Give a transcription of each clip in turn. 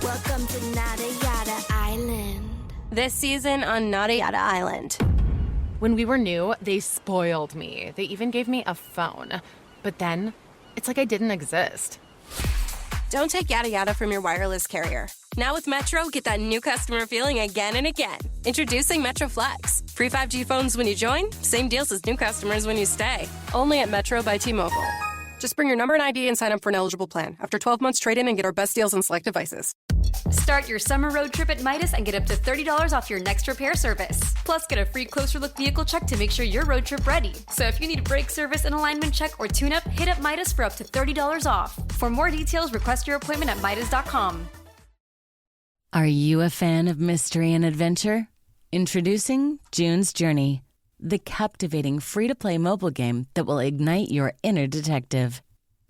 Welcome to Nada Yada Island. This season on Nada Yada Island. When we were new, they spoiled me. They even gave me a phone. But then, it's like I didn't exist. Don't take yada yada from your wireless carrier. Now with Metro, get that new customer feeling again and again. Introducing Metro Flex. Free 5G phones when you join, same deals as new customers when you stay. Only at Metro by T-Mobile. Just bring your number and ID and sign up for an eligible plan. After 12 months, trade in and get our best deals on select devices. Start your summer road trip at Midas and get up to $30 off your next repair service. Plus, get a free closer look vehicle check to make sure your road trip ready. So if you need a brake service, an alignment check, or tune-up, hit up Midas for up to $30 off. For more details, request your appointment at Midas.com. Are you a fan of mystery and adventure? Introducing June's Journey, the captivating free-to-play mobile game that will ignite your inner detective.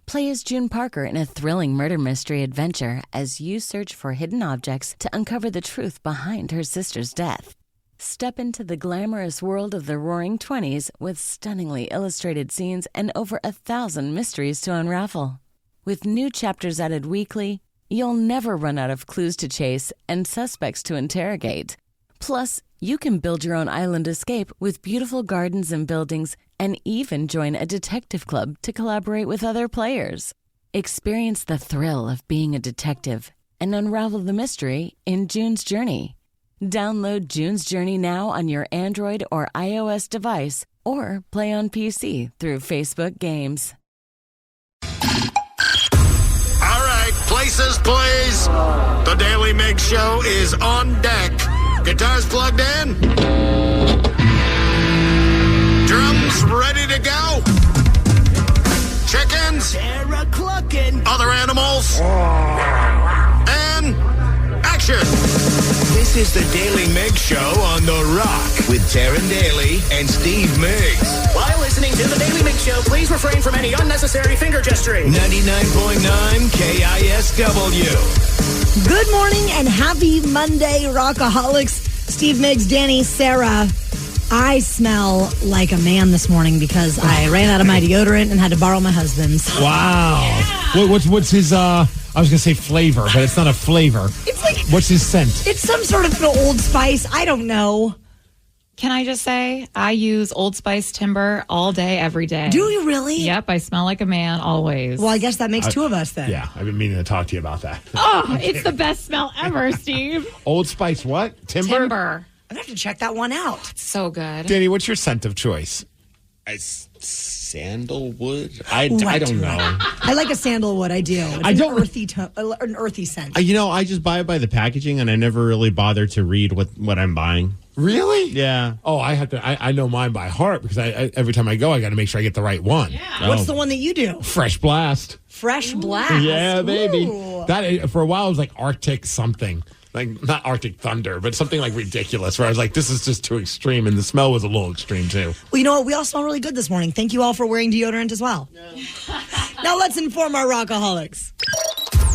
Play as June Parker in a thrilling murder mystery adventure as you search for hidden objects to uncover the truth behind her sister's death. Step into the glamorous world of the Roaring '20s with stunningly illustrated scenes and over 1,000 mysteries to unravel. With new chapters added weekly, you'll never run out of clues to chase and suspects to interrogate. Plus, you can build your own island escape with beautiful gardens and buildings and even join a detective club to collaborate with other players. Experience the thrill of being a detective and unravel the mystery in June's Journey. Download June's Journey now on your Android or iOS device or play on PC through Facebook Games. All right, places, please. The Daly Migs Show is on deck. Guitars plugged in. Drums ready to go. Chickens. Other animals. And action. This is the Daly Migs Show on The Rock with Taryn Daly and Steve Migs. While listening to the Daly Migs Show, please refrain from any unnecessary finger gesturing. 99.9 KISW. Good morning and happy Monday, Rockaholics. Steve, Migs, Danny, Sarah. I smell like a man this morning because I ran out of my deodorant and had to borrow my husband's. Wow. Yeah. What's his, I was going to say flavor, but it's not a flavor. It's like... What's his scent? It's some sort of an Old Spice. I don't know. Can I just say, I use Old Spice Timber all day, every day. Do you really? Yep, I smell like a man always. Well, I guess that makes two of us then. Yeah, I've been meaning to talk to you about that. Oh, it's the best smell ever, Steve. Old Spice what? Timber? Timber. I'm going to have to check that one out. It's so good. Danny, what's your scent of choice? Sandalwood? I don't know. I like a sandalwood. I do. It's an earthy scent. I just buy it by the packaging, and I never really bother to read what I'm buying. Really? Yeah. Oh, I have to. I know mine by heart because I every time I go, I got to make sure I get the right one. Yeah. What's the one that you do? Fresh Blast. Fresh Blast. Yeah, baby. Ooh. That for a while it was like Arctic something. Like, not Arctic Thunder, but something like ridiculous, where I was like, this is just too extreme, and the smell was a little extreme, too. Well, you know what? We all smell really good this morning. Thank you all for wearing deodorant as well. Yeah. Now let's inform our Rockaholics.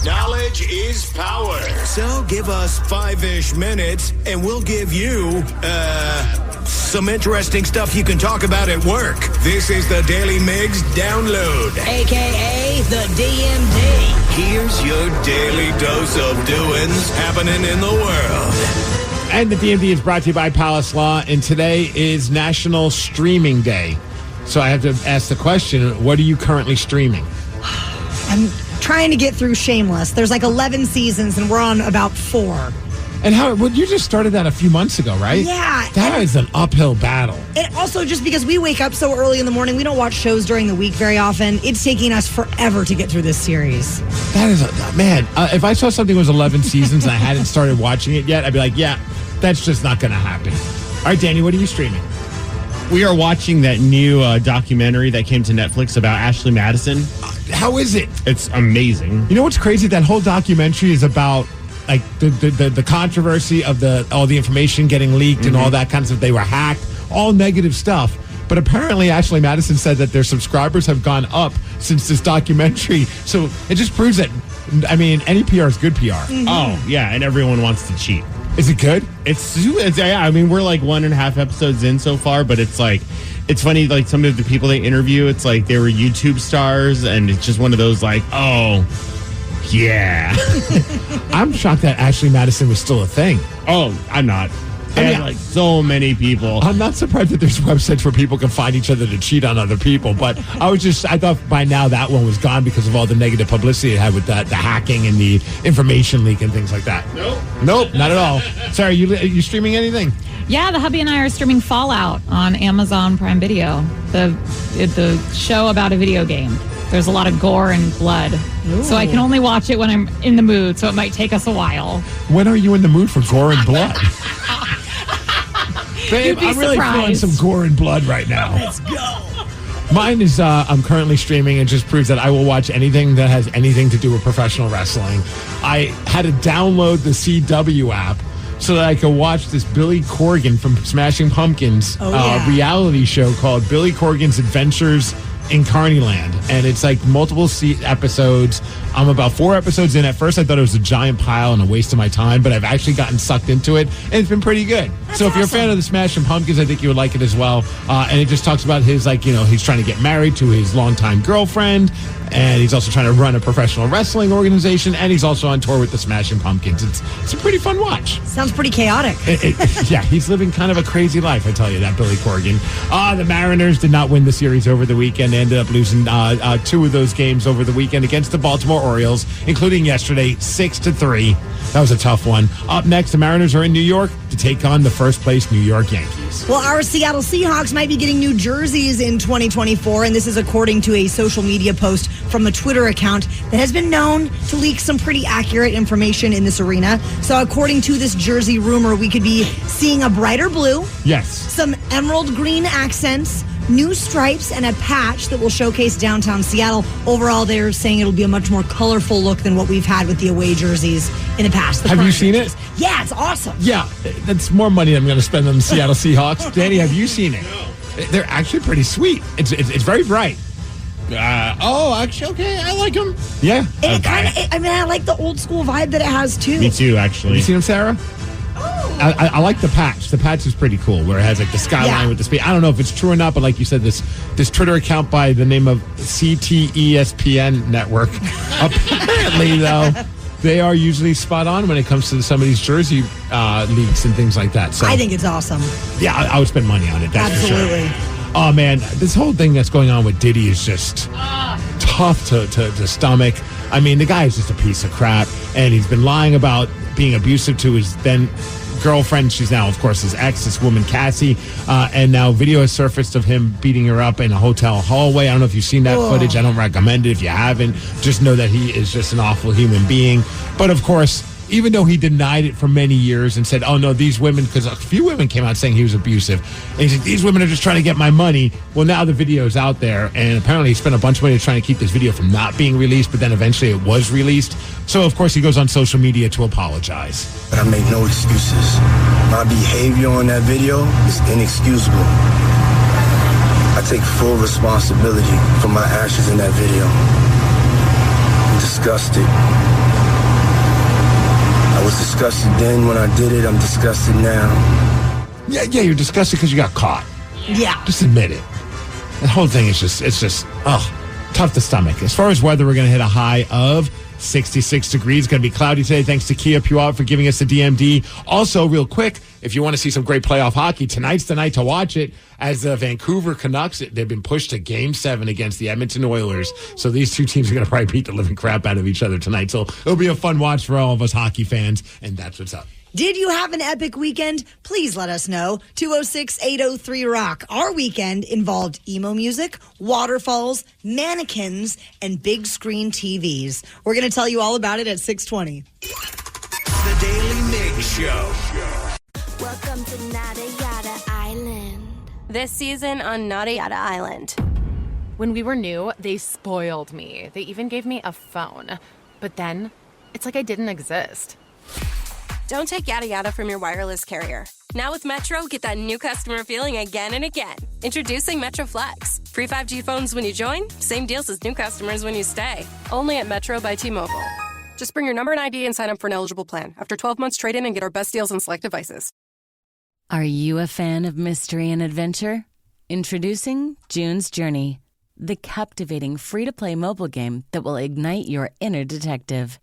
Knowledge is power. So give us 5-ish minutes, and we'll give you, some interesting stuff you can talk about at work. This is the Daily Migs Download. A.K.A. the DMD. Here's your daily dose of doings happening in the world. And the DMD is brought to you by Palace Law, and today is National Streaming Day. So I have to ask the question, what are you currently streaming? I'm trying to get through Shameless. There's like 11 seasons, and we're on about 4. And you just started that a few months ago, right? Yeah. That is an uphill battle. And also, just because we wake up so early in the morning, we don't watch shows during the week very often. It's taking us forever to get through this series. That is, man, if I saw something was 11 seasons and I hadn't started watching it yet, I'd be like, yeah, that's just not going to happen. All right, Danny, what are you streaming? We are watching that new documentary that came to Netflix about Ashley Madison. How is it? It's amazing. You know what's crazy? That whole documentary is about like the controversy of all the information getting leaked and all that kind of stuff. They were hacked, all negative stuff. But apparently Ashley Madison said that their subscribers have gone up since this documentary. So it just proves that, I mean, any PR is good PR. Mm-hmm. Oh, yeah, and everyone wants to cheat. Is it good? It's yeah, I mean, we're like 1.5 episodes in so far, but it's like, it's funny, like some of the people they interview, it's like they were YouTube stars, and it's just one of those like, oh, Yeah. I'm shocked that Ashley Madison was still a thing. Oh, I'm not. They have, like, so many people. I'm not surprised that there's websites where people can find each other to cheat on other people, but I thought by now that one was gone because of all the negative publicity it had with the hacking and the information leak and things like that. Nope, not at all. Sarah, are you streaming anything? Yeah, the hubby and I are streaming Fallout on Amazon Prime Video, the show about a video game. There's a lot of gore and blood. Ooh. So I can only watch it when I'm in the mood, so it might take us a while. When are you in the mood for gore and blood? Babe, I'm really feeling some gore and blood right now. Let's go. Mine is I'm currently streaming. It just proves that I will watch anything that has anything to do with professional wrestling. I had to download the CW app so that I could watch this Billy Corgan from Smashing Pumpkins reality show called Billy Corgan's Adventures in Carneyland. And it's like multiple episodes. I'm about 4 episodes in. At first, I thought it was a giant pile and a waste of my time, but I've actually gotten sucked into it, and it's been pretty good. So if you're a fan of the Smashing Pumpkins, I think you would like it as well. And it just talks about his, he's trying to get married to his longtime girlfriend, and he's also trying to run a professional wrestling organization, and he's also on tour with the Smashing Pumpkins. It's a pretty fun watch. Sounds pretty chaotic. Yeah, he's living kind of a crazy life, I tell you that, Billy Corgan. The Mariners did not win the series over the weekend. They ended up losing 2 of those games over the weekend against the Baltimore Orioles, including yesterday, 6-3. That was a tough one. Up next, the Mariners are in New York to take on the first-place New York Yankees. Well, our Seattle Seahawks might be getting new jerseys in 2024, and this is according to a social media post from a Twitter account that has been known to leak some pretty accurate information in this arena. So according to this jersey rumor, we could be seeing a brighter blue. Yes. Some emerald green accents, new stripes, and a patch that will showcase downtown Seattle. Overall, they're saying it'll be a much more colorful look than what we've had with the away jerseys in the past. Have you seen it? Yeah, it's awesome. Yeah, that's more money I'm going to spend on the Seattle Seahawks. Danny, have you seen it? They're actually pretty sweet. It's very bright. Actually, okay, I like them. Yeah. And I like the old school vibe that it has, too. Me too, actually. Have you seen them, Sarah? I like the patch. The patch is pretty cool, where it has like the skyline with the speed. I don't know if it's true or not, but like you said, this Twitter account by the name of CTESPN Network, apparently, though, they are usually spot on when it comes to some of these jersey leaks and things like that. So I think it's awesome. Yeah, I would spend money on it. That's absolutely. For sure. Oh, man, this whole thing that's going on with Diddy is just tough to stomach. I mean, the guy is just a piece of crap, and he's been lying about being abusive to his then girlfriend. She's now, of course, his ex, this woman, Cassie, and now video has surfaced of him beating her up in a hotel hallway. I don't know if you've seen that footage. I don't recommend it if you haven't. Just know that he is just an awful human being. But, of course, even though he denied it for many years and said, oh, no, these women, because a few women came out saying he was abusive. And he said, these women are just trying to get my money. Well, now the video is out there, and apparently he spent a bunch of money trying to keep this video from not being released, but then eventually it was released. So, of course, he goes on social media to apologize. But I make no excuses. My behavior on that video is inexcusable. I take full responsibility for my actions in that video. I'm disgusted. I was disgusted then when I did it. I'm disgusted now. Yeah, you're disgusted because you got caught. Yeah. Just admit it. The whole thing is just tough to stomach. As far as weather, we're going to hit a high of 66 degrees. Going to be cloudy today. Thanks to Kia Puyallup for giving us the DMD. Also, real quick, if you want to see some great playoff hockey, tonight's the night to watch it. As the Vancouver Canucks, they've been pushed to Game 7 against the Edmonton Oilers. So these two teams are going to probably beat the living crap out of each other tonight. So it'll be a fun watch for all of us hockey fans. And that's what's up. Did you have an epic weekend? Please let us know. 206-803-ROCK. Our weekend involved emo music, waterfalls, mannequins, and big screen TVs. We're going to tell you all about it at 6:20. The Daily Migs Show. Welcome to Nada Yada Island. This season on Nada Yada Island. When we were new, they spoiled me. They even gave me a phone. But then, it's like I didn't exist. Don't take yada yada from your wireless carrier. Now with Metro, get that new customer feeling again and again. Introducing Metro Flex. Free 5G phones when you join, same deals as new customers when you stay. Only at Metro by T-Mobile. Just bring your number and ID and sign up for an eligible plan. After 12 months, trade in and get our best deals on select devices. Are you a fan of mystery and adventure? Introducing June's Journey, the captivating free-to-play mobile game that will ignite your inner detective.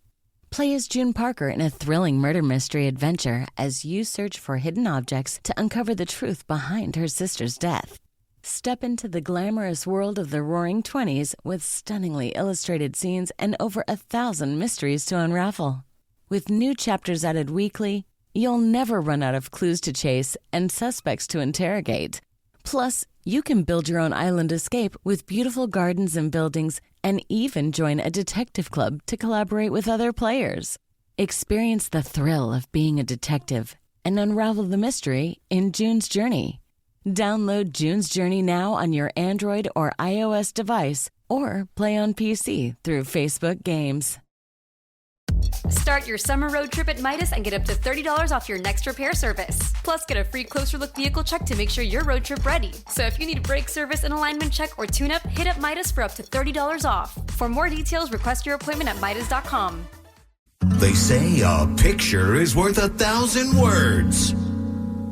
Play as June Parker in a thrilling murder mystery adventure as you search for hidden objects to uncover the truth behind her sister's death. Step into the glamorous world of the Roaring '20s with stunningly illustrated scenes and over 1,000 mysteries to unravel. With new chapters added weekly, you'll never run out of clues to chase and suspects to interrogate. Plus, you can build your own island escape with beautiful gardens and buildings, and even join a detective club to collaborate with other players. Experience the thrill of being a detective and unravel the mystery in June's Journey. Download June's Journey now on your Android or iOS device, or play on PC through Facebook Games. Start your summer road trip at Midas and get up to $30 off your next repair service. Plus, get a free closer look vehicle check to make sure you're road trip ready. So if you need a brake service, an alignment check, or tune-up, hit up Midas for up to $30 off. For more details, request your appointment at Midas.com. They say a picture is worth 1,000 words.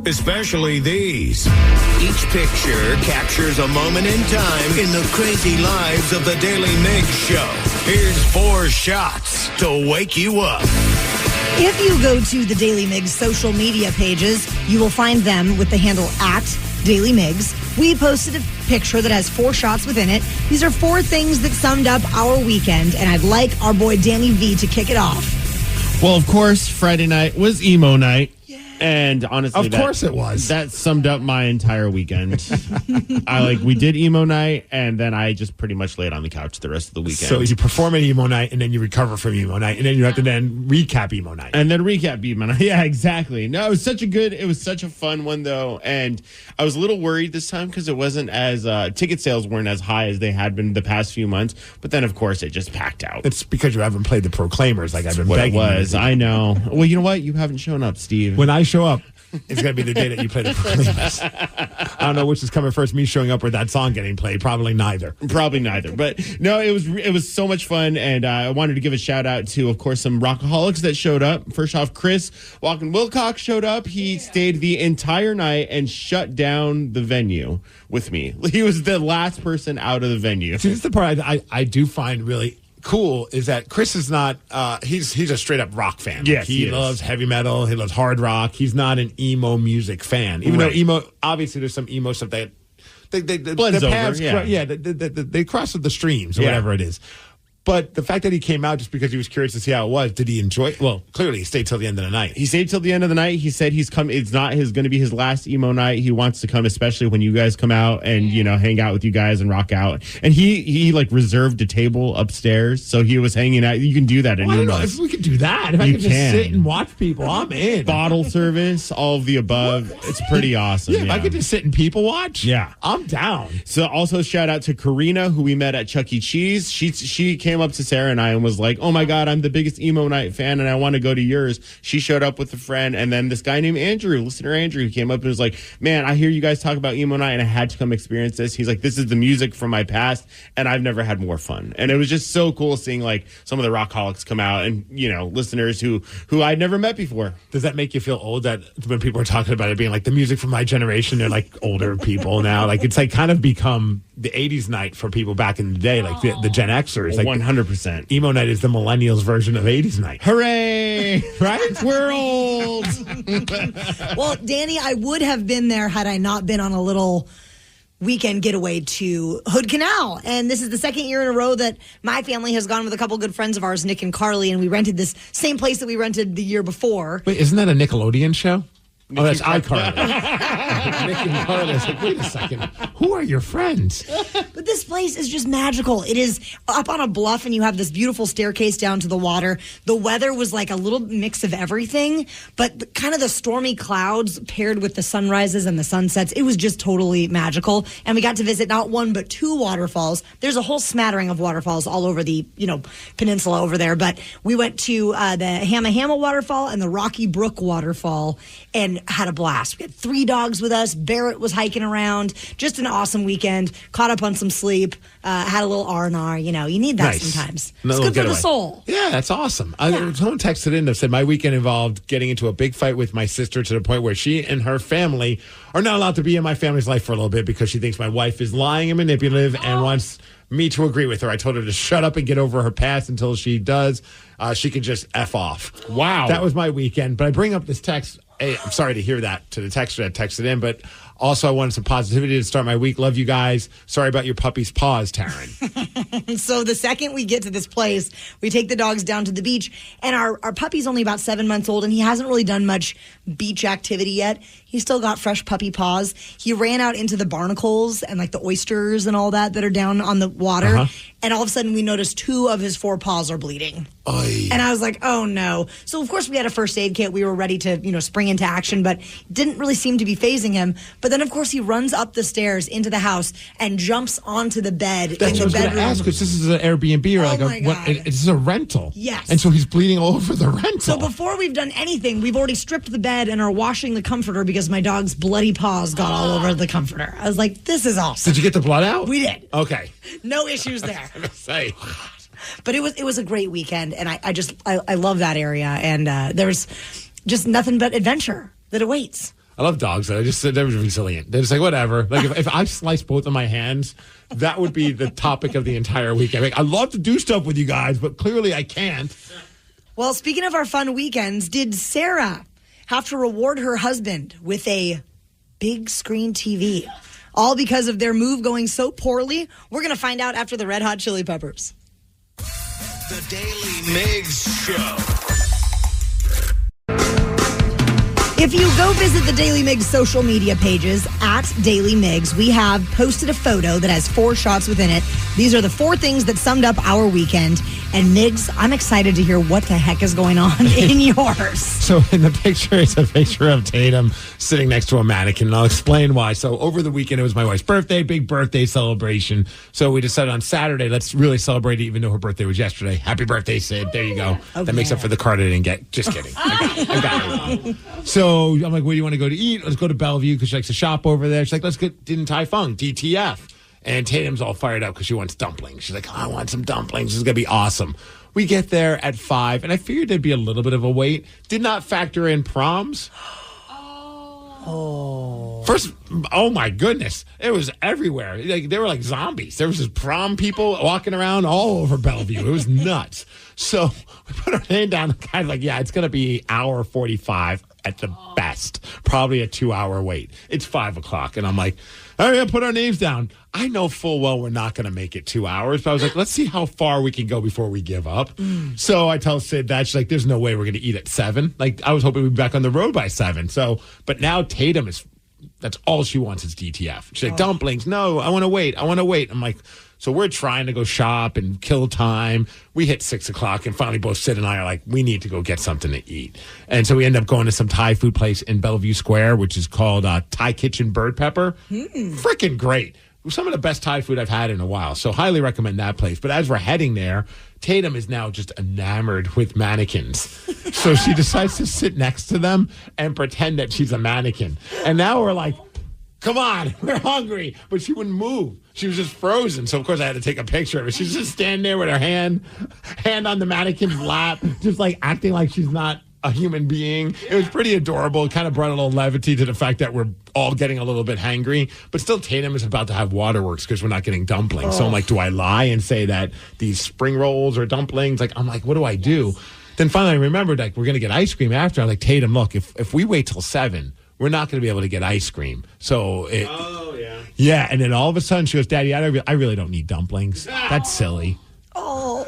Especially these. Each picture captures a moment in time in the crazy lives of the Daily Migs show. Here's 4 shots to wake you up. If you go to the Daily Migs social media pages, you will find them with the handle @Daily Migs. We posted a picture that has 4 shots within it. These are 4 things that summed up our weekend, and I'd like our boy Danny V to kick it off. Well, of course, Friday night was emo night. And honestly, of course it was. That summed up my entire weekend. We did emo night, and then I just pretty much laid on the couch the rest of the weekend. So you perform an emo night, and then you recover from emo night, and then you have to then recap emo night. And then recap emo night. Yeah, exactly. No, it was such a fun one, though. And I was a little worried this time because it wasn't as, ticket sales weren't as high as they had been the past few months. But then, of course, it just packed out. It's because you haven't played the Proclaimers like I've been begging you to do. I know. Well, you know what? You haven't shown up, Steve. When I show up, it's going to be the day that you play the Proclaimers. I don't know which is coming first, me showing up or that song getting played. Probably neither. But no, it was so much fun, and I wanted to give a shout out to, of course, some rockaholics that showed up. First off, Chris Walken Wilcox showed up. He stayed the entire night and shut down the venue with me. He was the last person out of the venue. See, this is the part I do find really cool is that Chris is not he's a straight up rock fan. Yes, he loves heavy metal, he loves hard rock. He's not an emo music fan. Even though emo, obviously there's some emo stuff that blends over. They cross the streams or whatever it is. But the fact that he came out just because he was curious to see how it was, did he enjoy it? Well, clearly he stayed till the end of the night. He stayed till the end of the night. He said it's not going to be his last emo night. He wants to come, especially when you guys come out and, hang out with you guys and rock out. And he reserved a table upstairs. So he was hanging out. You can do that. I don't know if we could do that. If I could just sit and watch people, I'm in. Bottle service, all of the above. It's pretty awesome. Yeah, if I could just sit and people watch, I'm down. So also shout out to Karina, who we met at Chuck E. Cheese. She came up to Sarah and I and was like, oh my God, I'm the biggest emo night fan and I want to go to yours. She showed up with a friend, and then this guy named Andrew, listener Andrew, who came up and was like, man, I hear you guys talk about emo night and I had to come experience this. He's like, this is the music from my past and I've never had more fun. And it was just so cool seeing some of the rockaholics come out and, listeners who I'd never met before. Does that make you feel old that when people are talking about it being like the music from my generation, they're like older people now? Like it's like kind of become the 80s night for people back in the day, like the Gen Xers. Like 100%. Emo night is the millennials version of 80s night. Hooray! Right? We're old. Well, Danny, I would have been there had I not been on a little weekend getaway to Hood Canal. And this is the second year in a row that my family has gone with a couple good friends of ours, Nick and Carly, and we rented this same place that we rented the year before. Wait, isn't that a Nickelodeon show? Oh, that's iCarly. Nick and Carly. I was like, wait a second. Who are your friends? But this place is just magical. It is up on a bluff, and you have this beautiful staircase down to the water. The weather was like a little mix of everything, but kind of the stormy clouds paired with the sunrises and the sunsets. It was just totally magical. And we got to visit not one, but 2 waterfalls. There's a whole smattering of waterfalls all over the, peninsula over there. But we went to the Hamma Hamma waterfall and the Rocky Brook waterfall. And and had a blast. We had 3 dogs with us. Barrett was hiking around. Just an awesome weekend. Caught up on some sleep. Had a little R&R. You know, you need that sometimes. It's good for the soul. Yeah, that's awesome. Someone texted in and said, my weekend involved getting into a big fight with my sister to the point where she and her family are not allowed to be in my family's life for a little bit because she thinks my wife is lying and manipulative and wants me to agree with her. I told her to shut up and get over her past until she does. She can just F off. Wow. That was my weekend. But I bring up this text. Hey, I'm sorry to hear that to the texter that texted in, but also I wanted some positivity to start my week. Love you guys. Sorry about your puppy's paws, Taryn. So the second we get to this place, we take the dogs down to the beach, and our puppy's only about 7 months old, and he hasn't really done much beach activity yet. He's still got fresh puppy paws. He ran out into the barnacles and like the oysters and all that are down on the water, and all of a sudden we noticed 2 of his 4 paws are bleeding. Oy. And I was like, oh no. So of course we had a first aid kit. We were ready to, spring into action, but didn't really seem to be phasing him. But then of course he runs up the stairs into the house and jumps onto the bed in the bedroom. That's what I was going to ask, because this is an Airbnb or this is a rental. Yes. And so he's bleeding all over the rental. So before we've done anything, we've already stripped the bed and are washing the comforter because my dog's bloody paws got all over the comforter. I was like, this is awesome. Did you get the blood out? We did. Okay. No issues there. I was going to say. But it was a great weekend, and I love that area, and there's just nothing but adventure that awaits. I love dogs. They're resilient. They're just like, whatever. Like, if I slice both of my hands, that would be the topic of the entire weekend. Like, I love to do stuff with you guys, but clearly I can't. Well, speaking of our fun weekends, did Sarah have to reward her husband with a big screen TV? All because of their move going so poorly? We're going to find out after the Red Hot Chili Peppers. The Daly Migs Show. If you go visit the Daily Migs social media pages at Daily Migs, we have posted a photo that has 4 shots within it. These are the 4 things that summed up our weekend. And Migs, I'm excited to hear what the heck is going on in yours. So in the picture, it's a picture of Tatum sitting next to a mannequin, and I'll explain why. So over the weekend, it was my wife's birthday, big birthday celebration. So we decided on Saturday, let's really celebrate it, even though her birthday was yesterday. Happy birthday, Sid. There you go. Okay. That makes up for the card I didn't get. Just kidding. I got it. So I'm like, where do you want to go to eat? Let's go to Bellevue because she likes to shop over there. She's like, let's get Din Tai Fung, DTF. And Tatum's all fired up because she wants dumplings. She's like, I want some dumplings. This is going to be awesome. We get there at 5, and I figured there'd be a little bit of a wait. Did not factor in proms. First, oh my goodness, it was everywhere. Like, they were like zombies. There was just prom people walking around all over Bellevue. It was nuts. So we put our name down. The guy's like, yeah, it's going to be hour 45 at the best. Probably a 2-hour wait. It's 5 o'clock. And I'm like, all right, I'll put our names down. I know full well we're not going to make it 2 hours, but I was like, let's see how far we can go before we give up. So I tell Sid that. She's like, there's no way we're going to eat at 7. Like, I was hoping we'd be back on the road by 7. So, but now Tatum that's all she wants is DTF. She's like, dumplings. No, I want to wait. I'm like, so we're trying to go shop and kill time. We hit 6 o'clock, and finally both Sid and I are like, we need to go get something to eat. And so we end up going to some Thai food place in Bellevue Square, which is called Thai Kitchen Bird Pepper. Freaking great. Some of the best Thai food I've had in a while. So highly recommend that place. But as we're heading there, Tatum is now just enamored with mannequins. So she decides to sit next to them and pretend that she's a mannequin. And now we're like, come on, we're hungry. But she wouldn't move. She was just frozen. So, of course, I had to take a picture of her. She's just standing there with her hand on the mannequin's lap, just like acting like she's not a human being. It was pretty adorable. It kind of brought a little levity to the fact that we're all getting a little bit hangry. But still, Tatum is about to have waterworks because we're not getting dumplings. So I'm like, do I lie and say that these spring rolls are dumplings? Like, I'm like, what do I do? Then finally I remembered, like, we're going to get ice cream after. I'm like, Tatum, look, if we wait till 7, we're not going to be able to get ice cream. So yeah. And then all of a sudden she goes, Daddy, I really don't need dumplings. That's silly. Oh.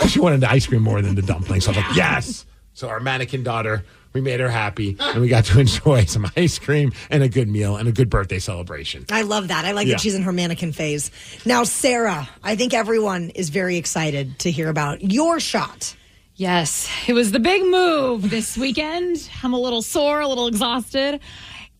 She wanted the ice cream more than the dumplings. So I was like, yes. So our mannequin daughter, we made her happy, and we got to enjoy some ice cream and a good meal and a good birthday celebration. I love that. I like that she's in her mannequin phase. Now, Sarah, I think everyone is very excited to hear about your shot. Yes, it was the big move this weekend. I'm a little sore, a little exhausted.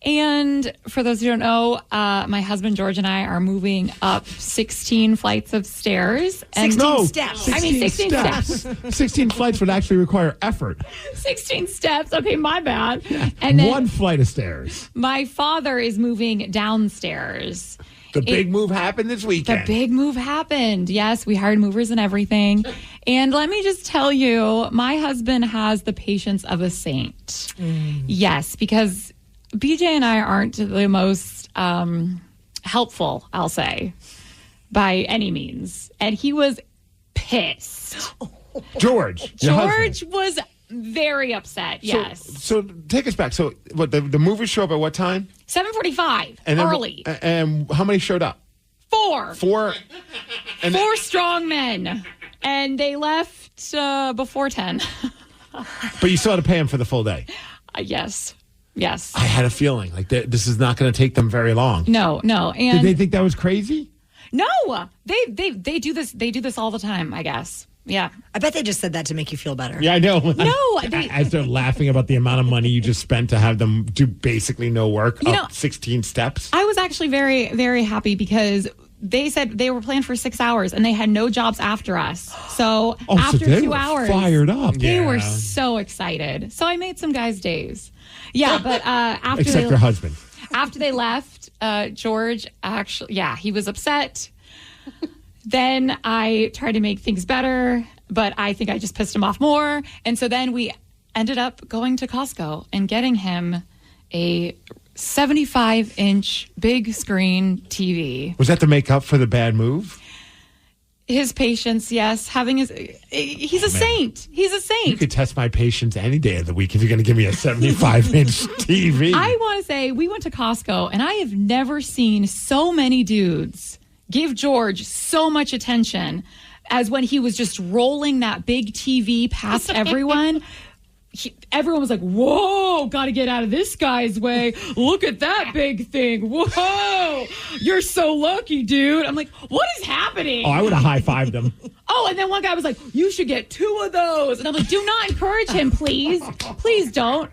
And for those who don't know, my husband George and I are moving up 16 flights of stairs. And 16 steps. 16 steps. 16 flights would actually require effort. 16 steps. Okay, my bad. And then one flight of stairs. my father is moving downstairs. The big move happened this weekend. The big move happened. Yes, we hired movers and everything. And let me just tell you, my husband has the patience of a saint. Yes, because BJ and I aren't the most helpful, I'll say, by any means. And he was pissed. George was very upset, yes. So take us back. So what the movers show up at what time? 7:45, And then, early. And how many showed up? 4. 4? And 4 strong men. And they left before 10. But you still had to pay them for the full day. Yes. I had a feeling like this is not going to take them very long. No. And did they think that was crazy? No, they do this. They do this all the time, I guess. Yeah. I bet they just said that to make you feel better. Yeah, I know. No, as they're laughing about the amount of money you just spent to have them do basically no work, 16 steps. I was actually very, very happy because they said they were planned for 6 hours and they had no jobs after us. So after they 2 were hours, fired up. They were so excited. So I made some guys' days. Yeah, but after Except your husband. After they left, George actually, he was upset. Then I tried to make things better, but I think I just pissed him off more. And so then we ended up going to Costco and getting him a 75-inch big screen TV. Was that to make up for the bad move? His patience, yes. He's a saint. He's a saint. You could test my patience any day of the week if you're going to give me a 75-inch TV. I want to say we went to Costco, and I have never seen so many dudes give George so much attention as when he was just rolling that big TV past everyone. Everyone was like, whoa, got to get out of this guy's way. Look at that big thing. Whoa, you're so lucky, dude. I'm like, what is happening? Oh, I would have high-fived him. Oh, and then one guy was like, you should get 2 of those. And I'm like, do not encourage him, please. Please don't.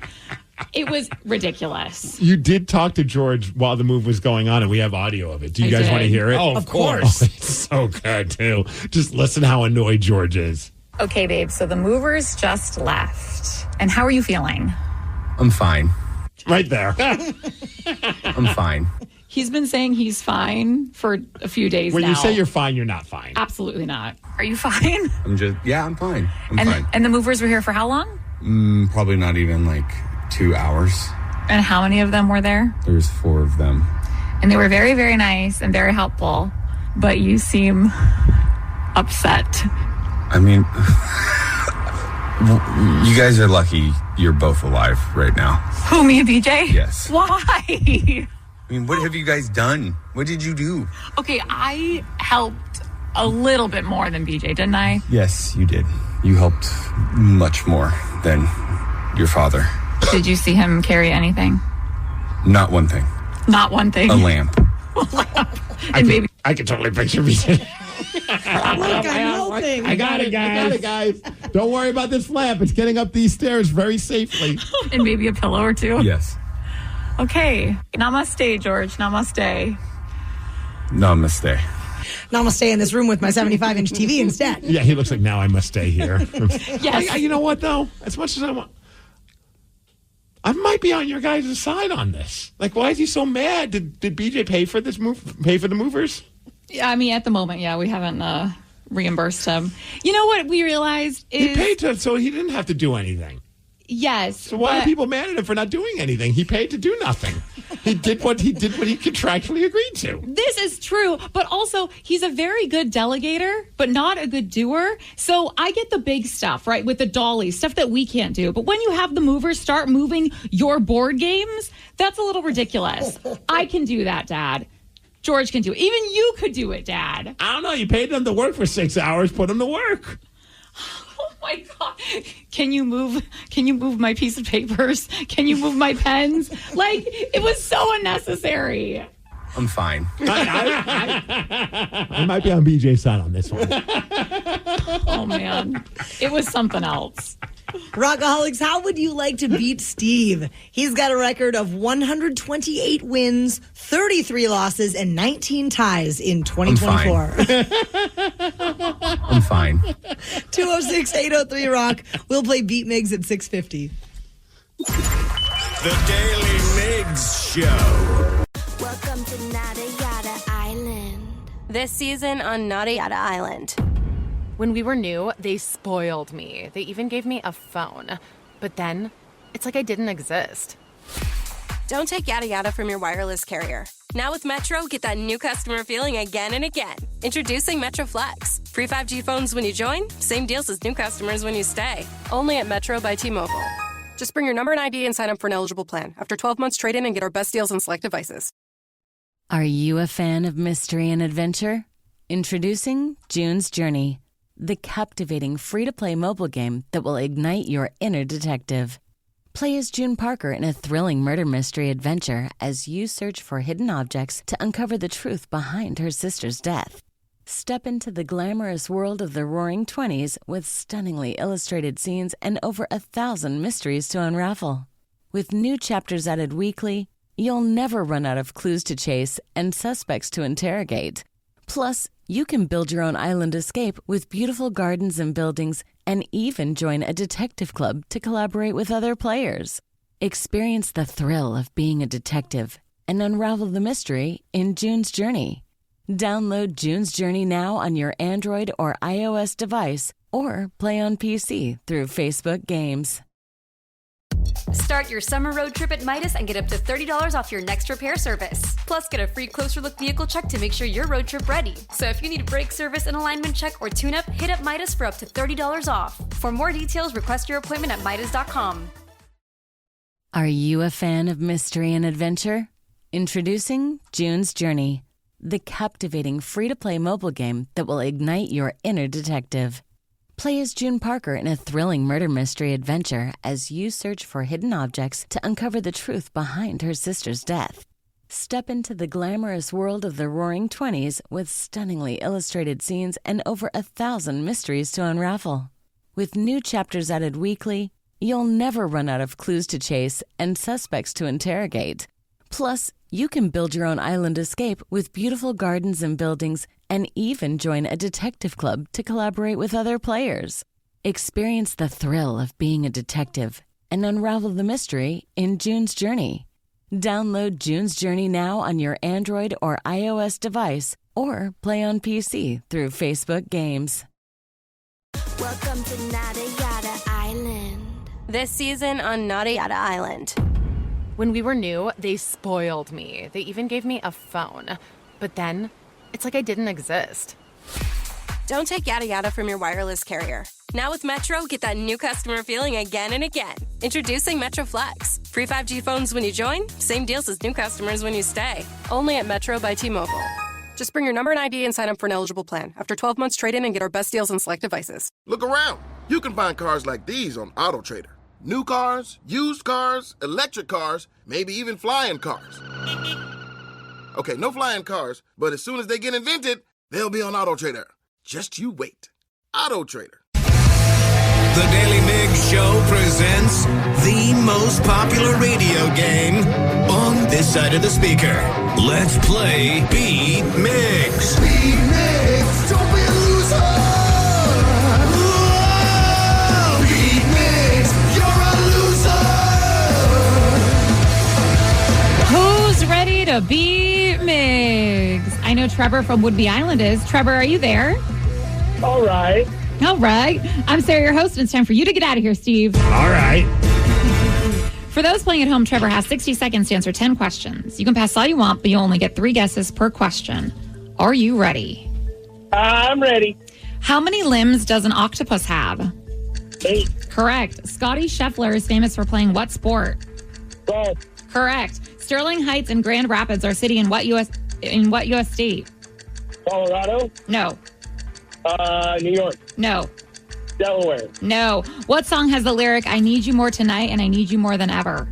It was ridiculous. You did talk to George while the move was going on, and we have audio of it. Do you guys want to hear it? Oh, of course. Oh, it's so good, too. Just listen how annoyed George is. Okay, babe, so the movers just left. And how are you feeling? I'm fine. Right there. I'm fine. He's been saying he's fine for a few days when now. You say you're fine, you're not fine. Absolutely not. Are you fine? I'm fine. I'm fine. And the movers were here for how long? Probably not even 2 hours. And how many of them were there? There's 4 of them. And they were very, very nice and very helpful. But you seem upset. I mean, you guys are lucky you're both alive right now. Who, me and BJ? Yes. Why? I mean, what have you guys done? What did you do? Okay, I helped a little bit more than BJ, didn't I? Yes, you did. You helped much more than your father. Did you see him carry anything? Not one thing. Not one thing? A lamp. I can totally picture me. I got it, guys. Don't worry about this lamp. It's getting up these stairs very safely. And maybe a pillow or 2? Yes. Okay. Namaste, George. Namaste. Namaste. Namaste stay in this room with my 75-inch TV instead. Yeah, he looks like now I must stay here. Yes. You know what, though? As much as I want... I might be on your guys' side on this. Why is he so mad? Did BJ pay for this move? Pay for the movers? Yeah, I mean, at the moment, we haven't reimbursed him. You know what we realized is... He paid so he didn't have to do anything. Yes. So why are people mad at him for not doing anything? He paid to do nothing. He did what he contractually agreed to. This is true, but also he's a very good delegator, but not a good doer. So I get the big stuff, right, with the Daly, stuff that we can't do. But when you have the movers start moving your board games, that's a little ridiculous. I can do that, Dad. George can do it. Even you could do it, Dad. I don't know. You paid them to work for 6 hours. Put them to work. Oh my God. Can you move my piece of papers? Can you move my pens? It was so unnecessary. I'm fine. I might be on BJ's side on this one. Oh man. It was something else. Rockaholics, how would you like to beat Steve? He's got a record of 128 wins, 33 losses, and 19 ties in 2024. I'm fine. 206-803-ROCK. We'll play Beat Migs at 6:50. The Daly Migs Show. Welcome to Nada Yada Island. This season on Nada Yada Island. When we were new, they spoiled me. They even gave me a phone. But then, it's like I didn't exist. Don't take yada yada from your wireless carrier. Now with Metro, get that new customer feeling again and again. Introducing Metro Flex. Free 5G phones when you join, same deals as new customers when you stay. Only at Metro by T-Mobile. Just bring your number and ID and sign up for an eligible plan. After 12 months, trade in and get our best deals on select devices. Are you a fan of mystery and adventure? Introducing June's Journey, the captivating free-to-play mobile game that will ignite your inner detective. Play as June Parker in a thrilling murder mystery adventure as you search for hidden objects to uncover the truth behind her sister's death. Step into the glamorous world of the Roaring '20s with stunningly illustrated scenes and over 1,000 mysteries to unravel. With new chapters added weekly, you'll never run out of clues to chase and suspects to interrogate. Plus, you can build your own island escape with beautiful gardens and buildings and even join a detective club to collaborate with other players. Experience the thrill of being a detective and unravel the mystery in June's Journey. Download June's Journey now on your Android or iOS device or play on PC through Facebook Games. Start your summer road trip at Midas and get up to $30 off your next repair service. Plus, get a free closer look vehicle check to make sure your road trip ready. So if you need a brake service, an alignment check, or tune-up, hit up Midas for up to $30 off. For more details, request your appointment at Midas.com. Are you a fan of mystery and adventure? Introducing June's Journey, the captivating free-to-play mobile game that will ignite your inner detective. Play as June Parker in a thrilling murder mystery adventure as you search for hidden objects to uncover the truth behind her sister's death. Step into the glamorous world of the Roaring '20s with stunningly illustrated scenes and over 1,000 mysteries to unravel. With new chapters added weekly, you'll never run out of clues to chase and suspects to interrogate. Plus, you can build your own island escape with beautiful gardens and buildings and even join a detective club to collaborate with other players. Experience the thrill of being a detective and unravel the mystery in June's Journey. Download June's Journey now on your Android or iOS device or play on PC through Facebook Games. Welcome to Nada Yada Island. This season on Nada Yada Island. When we were new, they spoiled me. They even gave me a phone. But then, it's like I didn't exist. Don't take yada yada from your wireless carrier. Now with Metro, get that new customer feeling again and again. Introducing Metro Flex. Free 5G phones when you join, same deals as new customers when you stay. Only at Metro by T-Mobile. Just bring your number and ID and sign up for an eligible plan. After 12 months, trade in and get our best deals on select devices. Look around. You can find cars like these on AutoTrader. New cars, used cars, electric cars, maybe even flying cars. Okay, no flying cars, but as soon as they get invented, they'll be on AutoTrader. Just you wait. AutoTrader. The Daly Migs Show presents the most popular radio game on this side of the speaker. Let's play Beat Migs. Beat Migs, don't be a loser. Whoa! Beat Migs, you're a loser. Who's ready to beat Migs? I know Trevor from Woodby Island is. Trevor, are you there? All right. All right. I'm Sarah, your host, and it's time for you to get out of here, Steve. All right. For those playing at home, Trevor has 60 seconds to answer 10 questions. You can pass all you want, but you only get 3 guesses per question. Are you ready? I'm ready. How many limbs does an octopus have? 8. Correct. Scotty Scheffler is famous for playing what sport? Golf. Correct. Sterling Heights and Grand Rapids are city in what U.S. state? Colorado. No. New York. No. Delaware. No. What song has the lyric, I need you more tonight and I need you more than ever?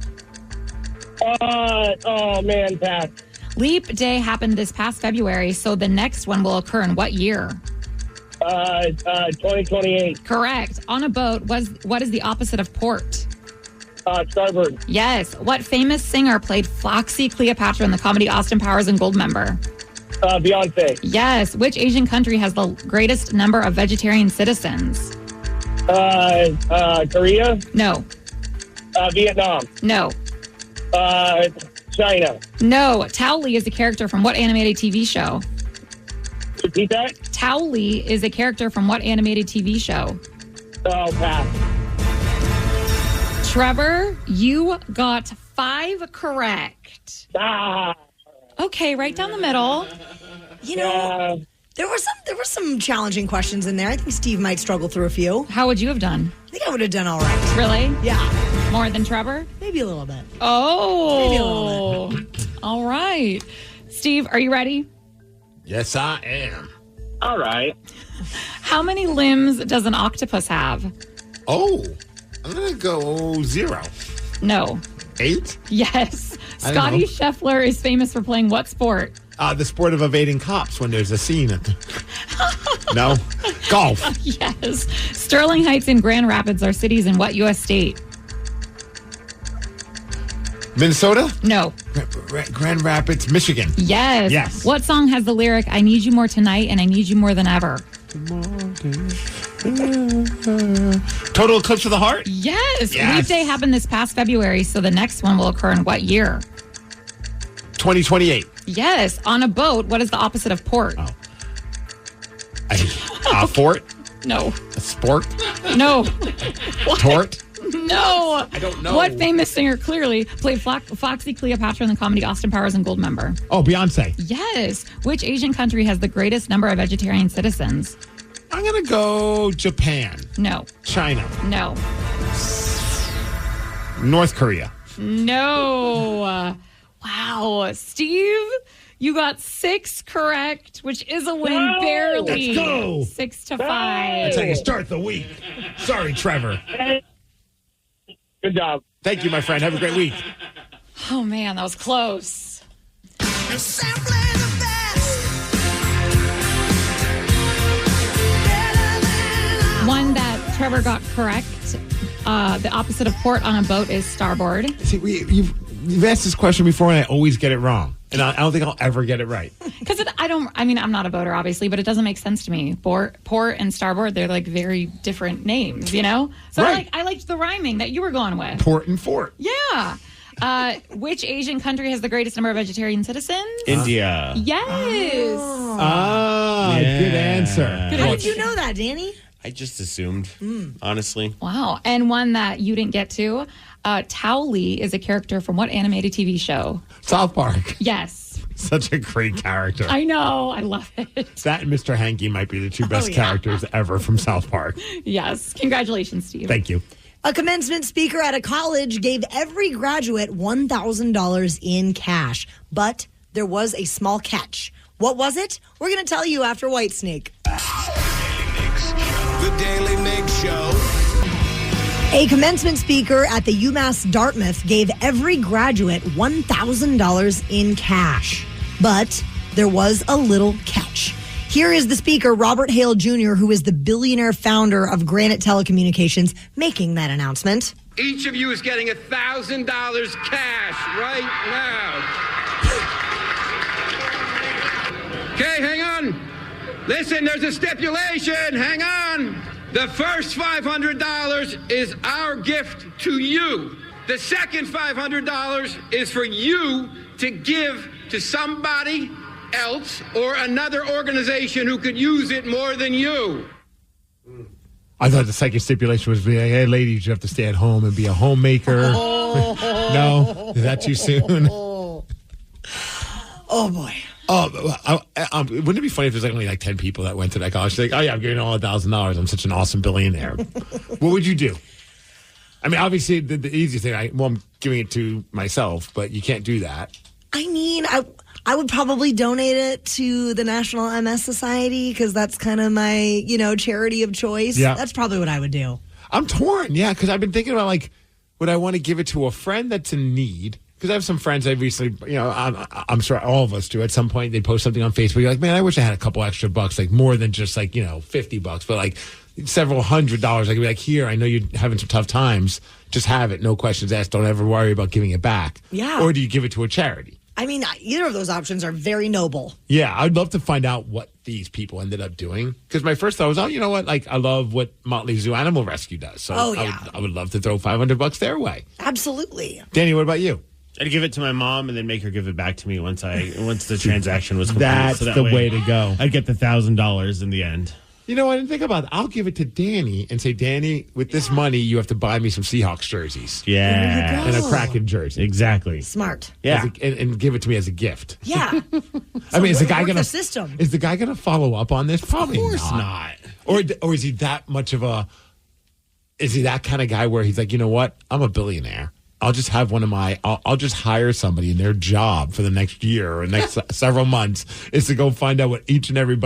Oh, man, pass. Leap Day happened this past February, so the next one will occur in what year? 2028. Correct. On a boat, what is the opposite of port? Starboard. Yes. What famous singer played Foxy Cleopatra in the comedy Austin Powers and Goldmember? Beyonce. Yes. Which Asian country has the greatest number of vegetarian citizens? Korea. No. Vietnam. No. China. No. Daly is a character from what animated TV show? Repeat that. Daly is a character from what animated TV show? Oh, pass. Trevor, you got 5 correct. Ah. Okay, right down the middle. You know, there were some challenging questions in there. I think Steve might struggle through a few. How would you have done? I think I would have done all right. Really? Yeah. More than Trevor? Maybe a little bit. Oh. Maybe a little bit. All right. Steve, are you ready? Yes, I am. All right. How many limbs does an octopus have? Oh, I'm going to go 0. No. 8? Yes. I don't Scotty know. Scheffler is famous for playing what sport? The sport of evading cops when there's a scene. No? Golf. Yes. Sterling Heights and Grand Rapids are cities in what U.S. state? Minnesota? No. Grand Rapids, Michigan. Yes. Yes. What song has the lyric, I need you more tonight and I need you more than ever? Total Eclipse of the Heart? Yes. Yes. Leap Day happened this past February, so the next one will occur in what year? 2028. Yes. On a boat, what is the opposite of port? Fort? No. A sport? No. What? Tort? No. I don't know. What famous singer clearly played Foxy Cleopatra in the comedy Austin Powers and Goldmember? Oh, Beyonce. Yes. Which Asian country has the greatest number of vegetarian citizens? I'm going to go Japan. No. China. No. North Korea. No. Wow. Steve, you got 6 correct, which is a win barely. Let's go. 6 to 5. That's how you start the week. Sorry, Trevor. Good job. Thank you, my friend. Have a great week. Oh, man, that was close. One that Trevor got correct. The opposite of port on a boat is starboard. See, you've asked this question before, and I always get it wrong. And I don't think I'll ever get it right. Because I'm not a boater, obviously, but it doesn't make sense to me. Port and starboard, they're like very different names, you know? So Right. I liked the rhyming that you were going with. Port and fort. Yeah. Which Asian country has the greatest number of vegetarian citizens? India. Yes. Good answer. How did you know that, Danny? I just assumed, honestly. Wow. And one that you didn't get to. Daly is a character from what animated TV show? South Park. Yes. Such a great character. I know. I love it. That and Mr. Hanky might be the 2 best characters ever from South Park. Yes. Congratulations, Steve. Thank you. A commencement speaker at a college gave every graduate $1,000 in cash, but there was a small catch. What was it? We're going to tell you after Whitesnake. The Daily Migs Show. A commencement speaker at the UMass Dartmouth gave every graduate $1,000 in cash, but there was a little catch. Here is the speaker, Robert Hale Jr., who is the billionaire founder of Granite Telecommunications, making that announcement. Each of you is getting $1,000 cash right now. Okay, hang on. Listen, there's a stipulation. Hang on. The first $500 is our gift to you. The second $500 is for you to give to somebody else or another organization who could use it more than you. I thought the second stipulation was, hey, ladies, you have to stay at home and be a homemaker. No? Is that too soon? Oh, boy. Oh, wouldn't it be funny if there's only 10 people that went to that college? Like, oh, yeah, I'm giving all $1,000. I'm such an awesome billionaire. What would you do? I mean, obviously, the easiest thing, I'm giving it to myself, but you can't do that. I mean, I would probably donate it to the National MS Society because that's kind of my, charity of choice. Yeah. That's probably what I would do. I'm torn, yeah, because I've been thinking about, would I want to give it to a friend that's in need? Because I have some friends I recently, I'm sure all of us do. At some point, they post something on Facebook. You're like, man, I wish I had a couple extra bucks, like more than just like, $50, but like several $100. I could be like, here, I know you're having some tough times. Just have it. No questions asked. Don't ever worry about giving it back. Yeah. Or do you give it to a charity? I mean, either of those options are very noble. Yeah, I'd love to find out what these people ended up doing. Because my first thought was, you know what? Like, I love what Motley Zoo Animal Rescue does. So I would love to throw $500 their way. Absolutely. Danny, what about you? I'd give it to my mom and then make her give it back to me once the transaction was complete. That's the way to go. I'd get the $1,000 in the end. You know, I didn't think about it. I'll give it to Danny and say, Danny, with this money, you have to buy me some Seahawks jerseys. Yeah. And a Kraken jersey. Exactly. Smart. Yeah. And give it to me as a gift. Yeah. I mean, is the guy going system? Is the guy going to follow up on this? Probably Of course not. Or is he that much of a? Is he that kind of guy where he's like, you know what? I'm a billionaire. I'll just have I'll just hire somebody, and their job for the next year or next several months is to go find out what each and every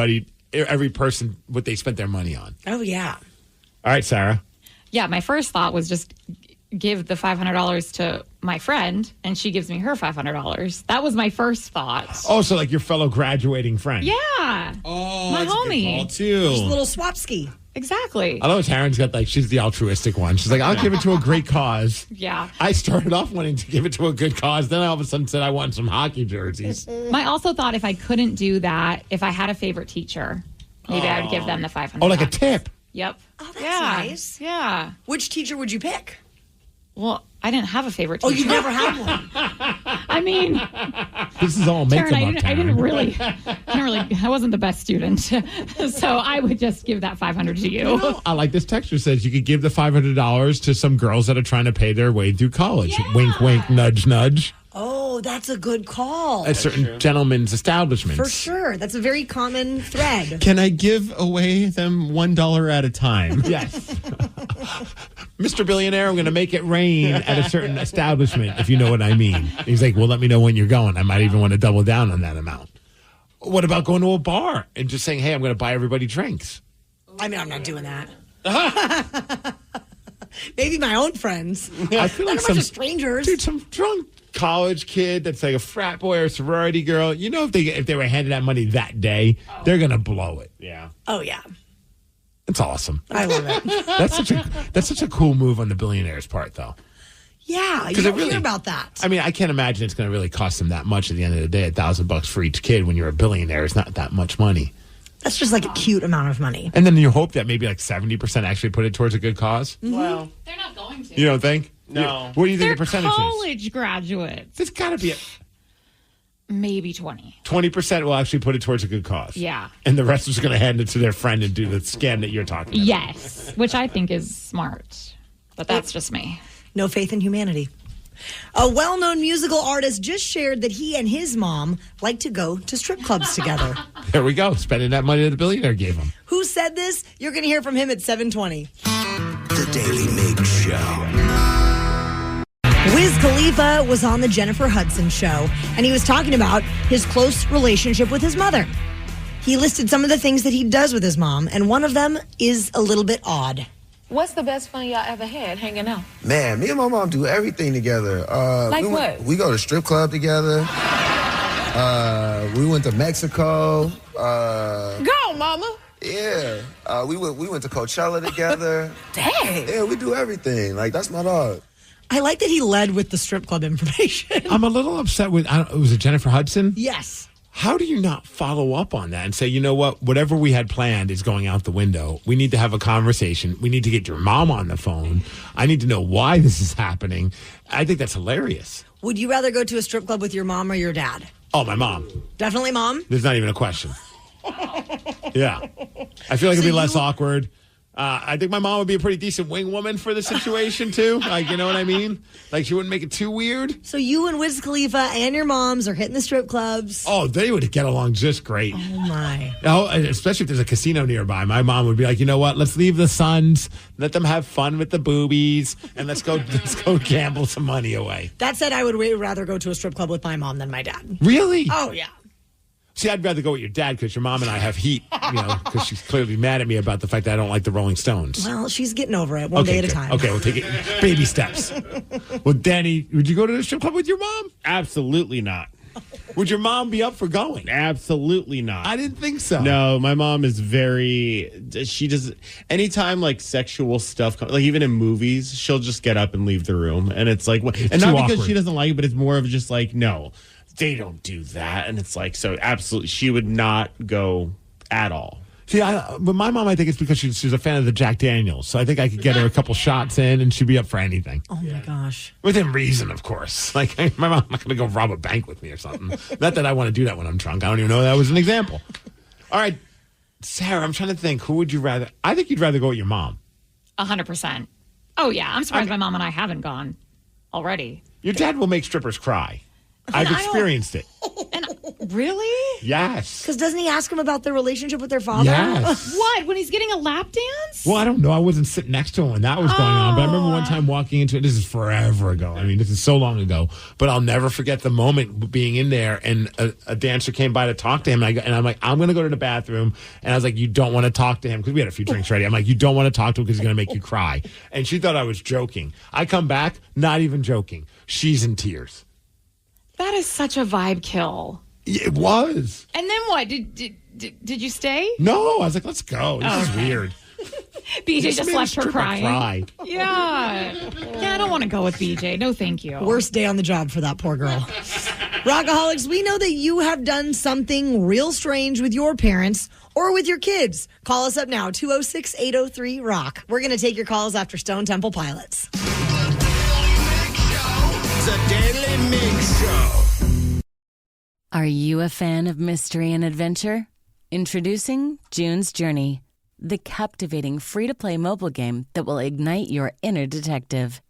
person, what they spent their money on. Oh, yeah. All right, Sarah. Yeah, my first thought was just give the $500 to my friend, and she gives me her $500. That was my first thought. Oh, so like your fellow graduating friend. Yeah. Oh, my that's homie. a good call too. Just a little swapski. Exactly. I know Taryn's got she's the altruistic one. She's like, I'll give it to a great cause. Yeah. I started off wanting to give it to a good cause. Then I all of a sudden said I want some hockey jerseys. I also thought if I couldn't do that, if I had a favorite teacher, maybe I would give them the $500. Oh, like a tip. Yep. Oh, that's nice. Yeah. Which teacher would you pick? Well, I didn't have a favorite teacher. Oh, you never had one? I mean, this is all makeup. Taryn, I wasn't the best student. So I would just give that $500 to you. I like this texture says you could give the $500 to some girls that are trying to pay their way through college. Yeah. Wink, wink, nudge, nudge. Oh, that's a good call. At certain gentlemen's establishments. For sure. That's a very common thread. Can I give away them $1 at a time? Yes. Mr. Billionaire, I'm going to make it rain at a certain establishment, if you know what I mean. He's like, well, let me know when you're going. I might even want to double down on that amount. What about going to a bar and just saying, hey, I'm going to buy everybody drinks? I mean, I'm not doing that. Maybe my own friends. I feel like not a bunch of strangers. Dude, some drunk college kid that's like a frat boy or a sorority girl. You know, if they were handing that money that day, they're going to blow it. Yeah. Oh, yeah. It's awesome. I love it. That's such a cool move on the billionaire's part, though. Yeah, you don't hear about that. I mean, I can't imagine it's going to really cost them that much at the end of the day. $1,000 for each kid when you're a billionaire is not that much money. That's just like a cute amount of money. And then you hope that maybe like 70% actually put it towards a good cause. Mm-hmm. Well, they're not going to. You don't think? No. What do you think They're the percentage is? college graduates. It's got to be Maybe 20. 20% will actually put it towards a good cause. Yeah. And the rest is going to hand it to their friend and do the scam that you're talking about. Yes, which I think is smart. But that's just me. No faith in humanity. A well-known musical artist just shared that he and his mom like to go to strip clubs together. There we go. Spending that money that the billionaire gave him. Who said this? You're going to hear from him at 7:20. The Daily Migs Show. Wiz Khalifa was on the Jennifer Hudson show, and he was talking about his close relationship with his mother. He listed some of the things that he does with his mom, and one of them is a little bit odd. What's the best fun y'all ever had hanging out? Man, me and my mom do everything together. Like what? We go to strip club together. We went to Mexico. Go, mama. Yeah. We went to Coachella together. Dang. Yeah, we do everything. Like, that's my dog. I like that he led with the strip club information. I'm a little upset with, was it Jennifer Hudson? Yes. How do you not follow up on that and say, you know what, whatever we had planned is going out the window. We need to have a conversation. We need to get your mom on the phone. I need to know why this is happening. I think that's hilarious. Would you rather go to a strip club with your mom or your dad? Oh, my mom. Definitely mom? There's not even a question. Yeah. I feel like it'd be less awkward. I think my mom would be a pretty decent wing woman for the situation, too. Like, you know what I mean? Like, she wouldn't make it too weird. So you and Wiz Khalifa and your moms are hitting the strip clubs. Oh, they would get along just great. Oh, my. Oh, especially if there's a casino nearby. My mom would be like, you know what? Let's leave the sons, let them have fun with the boobies, and let's go gamble some money away. That said, I would way rather go to a strip club with my mom than my dad. Really? Oh, yeah. See, I'd rather go with your dad because your mom and I have heat, because she's clearly mad at me about the fact that I don't like the Rolling Stones. Well, she's getting over it one day at a time. Okay, we'll take it baby steps. Well, Danny, would you go to the strip club with your mom? Absolutely not. Would your mom be up for going? Absolutely not. I didn't think so. No, my mom is she does, anytime like sexual stuff, like even in movies, she'll just get up and leave the room. And it's like, and not because she doesn't like it, but it's more of just like, no, they don't do that. And it's like, so absolutely, she would not go at all. See, but my mom, I think it's because she's a fan of the Jack Daniels. So I think I could get her a couple shots in and she'd be up for anything. Oh, my gosh. Within reason, of course. Like, my mom's not going to go rob a bank with me or something. Not that I want to do that when I'm drunk. I don't even know that was an example. All right, Sarah, I'm trying to think. Who would you rather? I think you'd rather go with your mom. 100%. Oh, yeah. I'm surprised my mom and I haven't gone already. Your dad will make strippers cry. I've experienced it. And really? Yes. Because doesn't he ask him about their relationship with their father? Yes. What? When he's getting a lap dance? Well, I don't know. I wasn't sitting next to him when that was going on. But I remember one time walking into it. This is forever ago. I mean, this is so long ago. But I'll never forget the moment being in there and a dancer came by to talk to him. And I'm like, I'm going to go to the bathroom. And I was like, you don't want to talk to him. Because we had a few drinks ready. I'm like, you don't want to talk to him because he's going to make you cry. And she thought I was joking. I come back, not even joking. She's in tears. That is such a vibe kill. It was. And then what? Did you stay? No, I was like, let's go. This is weird. BJ just left her crying. Cry. Yeah. Yeah, I don't want to go with BJ. No, thank you. Worst day on the job for that poor girl. Rockaholics, we know that you have done something real strange with your parents or with your kids. Call us up now, 206-803-ROCK. We're going to take your calls after Stone Temple Pilots. The Daily Migs Show. Are you a fan of mystery and adventure? Introducing June's Journey, the captivating free-to-play mobile game that will ignite your inner detective.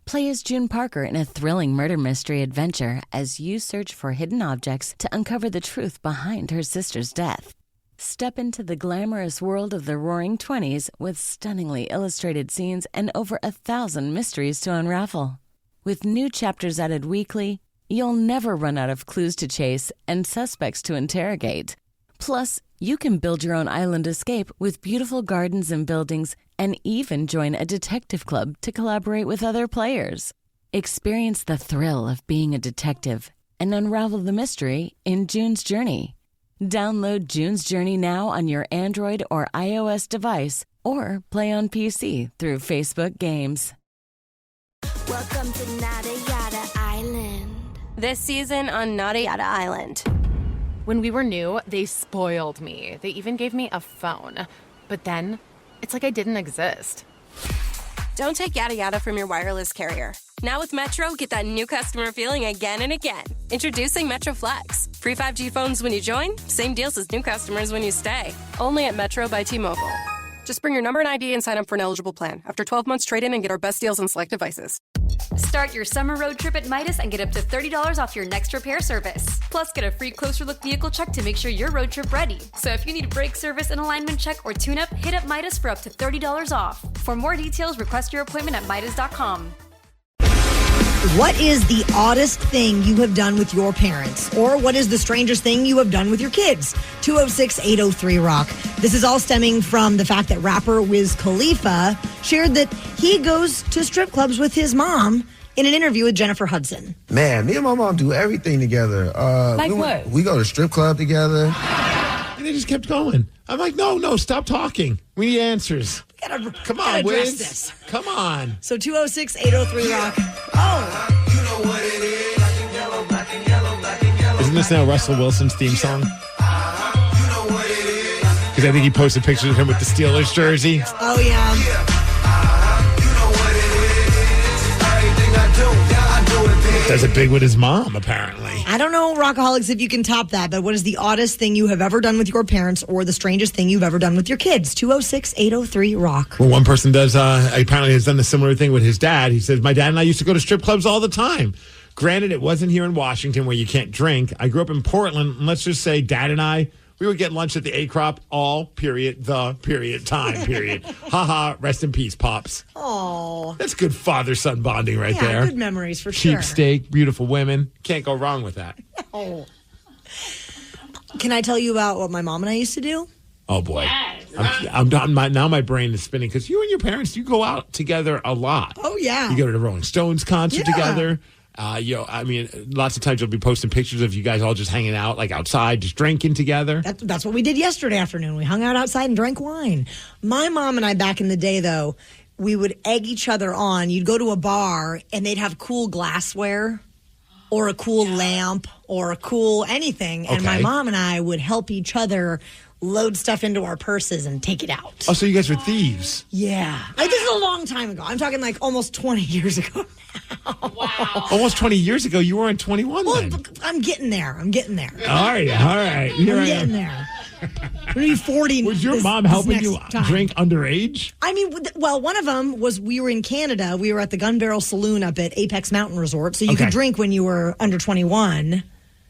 Play as June Parker in a thrilling murder mystery adventure as you search for hidden objects to uncover the truth behind her sister's death. Step into the glamorous world of the Roaring 20s with stunningly illustrated scenes and over 1,000 mysteries to unravel. With new chapters added weekly, you'll never run out of clues to chase and suspects to interrogate. Plus, you can build your own island escape with beautiful gardens and buildings and even join a detective club to collaborate with other players. Experience the thrill of being a detective and unravel the mystery in June's Journey. Download June's Journey now on your Android or iOS device or play on PC through Facebook Games. Welcome to Nada Yada Island. This season on Nada Yada Island. When we were new, they spoiled me. They even gave me a phone. But then, it's like I didn't exist. Don't take yada yada from your wireless carrier. Now with Metro, get that new customer feeling again and again. Introducing Metro Flex. Free 5G phones when you join, same deals as new customers when you stay. Only at Metro by T-Mobile. Just bring your number and ID and sign up for an eligible plan. After 12 months, trade in and get our best deals on select devices. Start your summer road trip at Midas and get up to $30 off your next repair service. Plus, get a free closer look vehicle check to make sure you're road trip ready. So if you need a brake service, an alignment check, or tune-up, hit up Midas for up to $30 off. For more details, request your appointment at Midas.com. What is the oddest thing you have done with your parents? Or what is the strangest thing you have done with your kids? 206-803-ROCK. This is all stemming from the fact that rapper Wiz Khalifa shared that he goes to strip clubs with his mom in an interview with Jennifer Hudson. Man, me and my mom do everything together. Like what? We go to strip club together. And they just kept going. I'm like, no, stop talking. We need answers. Come on, Wiz. This. Come on. So 206-803-ROCK. Oh. You know what it is. Black and yellow, black and yellow, black and yellow. Isn't this now Russell Wilson's theme song? You know what it is. Because I think he posted pictures of him with the Steelers jersey. Oh, yeah. You know what it is. Everything I do it big. Does it big with his mom, apparently. I don't know, Rockaholics, if you can top that, but what is the oddest thing you have ever done with your parents or the strangest thing you've ever done with your kids? 206-803-ROCK. Well, one person does, apparently has done a similar thing with his dad. He says, my dad and I used to go to strip clubs all the time. Granted, it wasn't here in Washington where you can't drink. I grew up in Portland, and let's just say dad and I, we would get lunch at the A-Crop, all, period, the, period, time, period. Ha, rest in peace, Pops. Oh. That's good father-son bonding right Yeah, there. good memories for Cheap sure. steak, beautiful women. Can't go wrong with that. Oh. Can I tell you about what my mom and I used to do? Oh, boy. I'm done. Now my brain is spinning because you and your parents, you go out together a lot. Oh, yeah. You go to the Rolling Stones concert together. Lots of times you'll be posting pictures of you guys all just hanging out, like outside, just drinking together. That's what we did yesterday afternoon. We hung out outside and drank wine. My mom and I, back in the day, though, we would egg each other on. You'd go to a bar, and they'd have cool glassware or a cool lamp or a cool anything. And my mom and I would help each other load stuff into our purses and take it out. Oh, so you guys were thieves. Yeah. Like, this is a long time ago. I'm talking like almost 20 years ago now. Wow. Almost 20 years ago. You weren't 21 then. I'm getting there. All right. Here I'm I getting am. there. I'm going to be 40. Was your mom helping you drink underage? I mean, well, one of them was we were in Canada. We were at the Gun Barrel Saloon up at Apex Mountain Resort. So you could drink when you were under 21.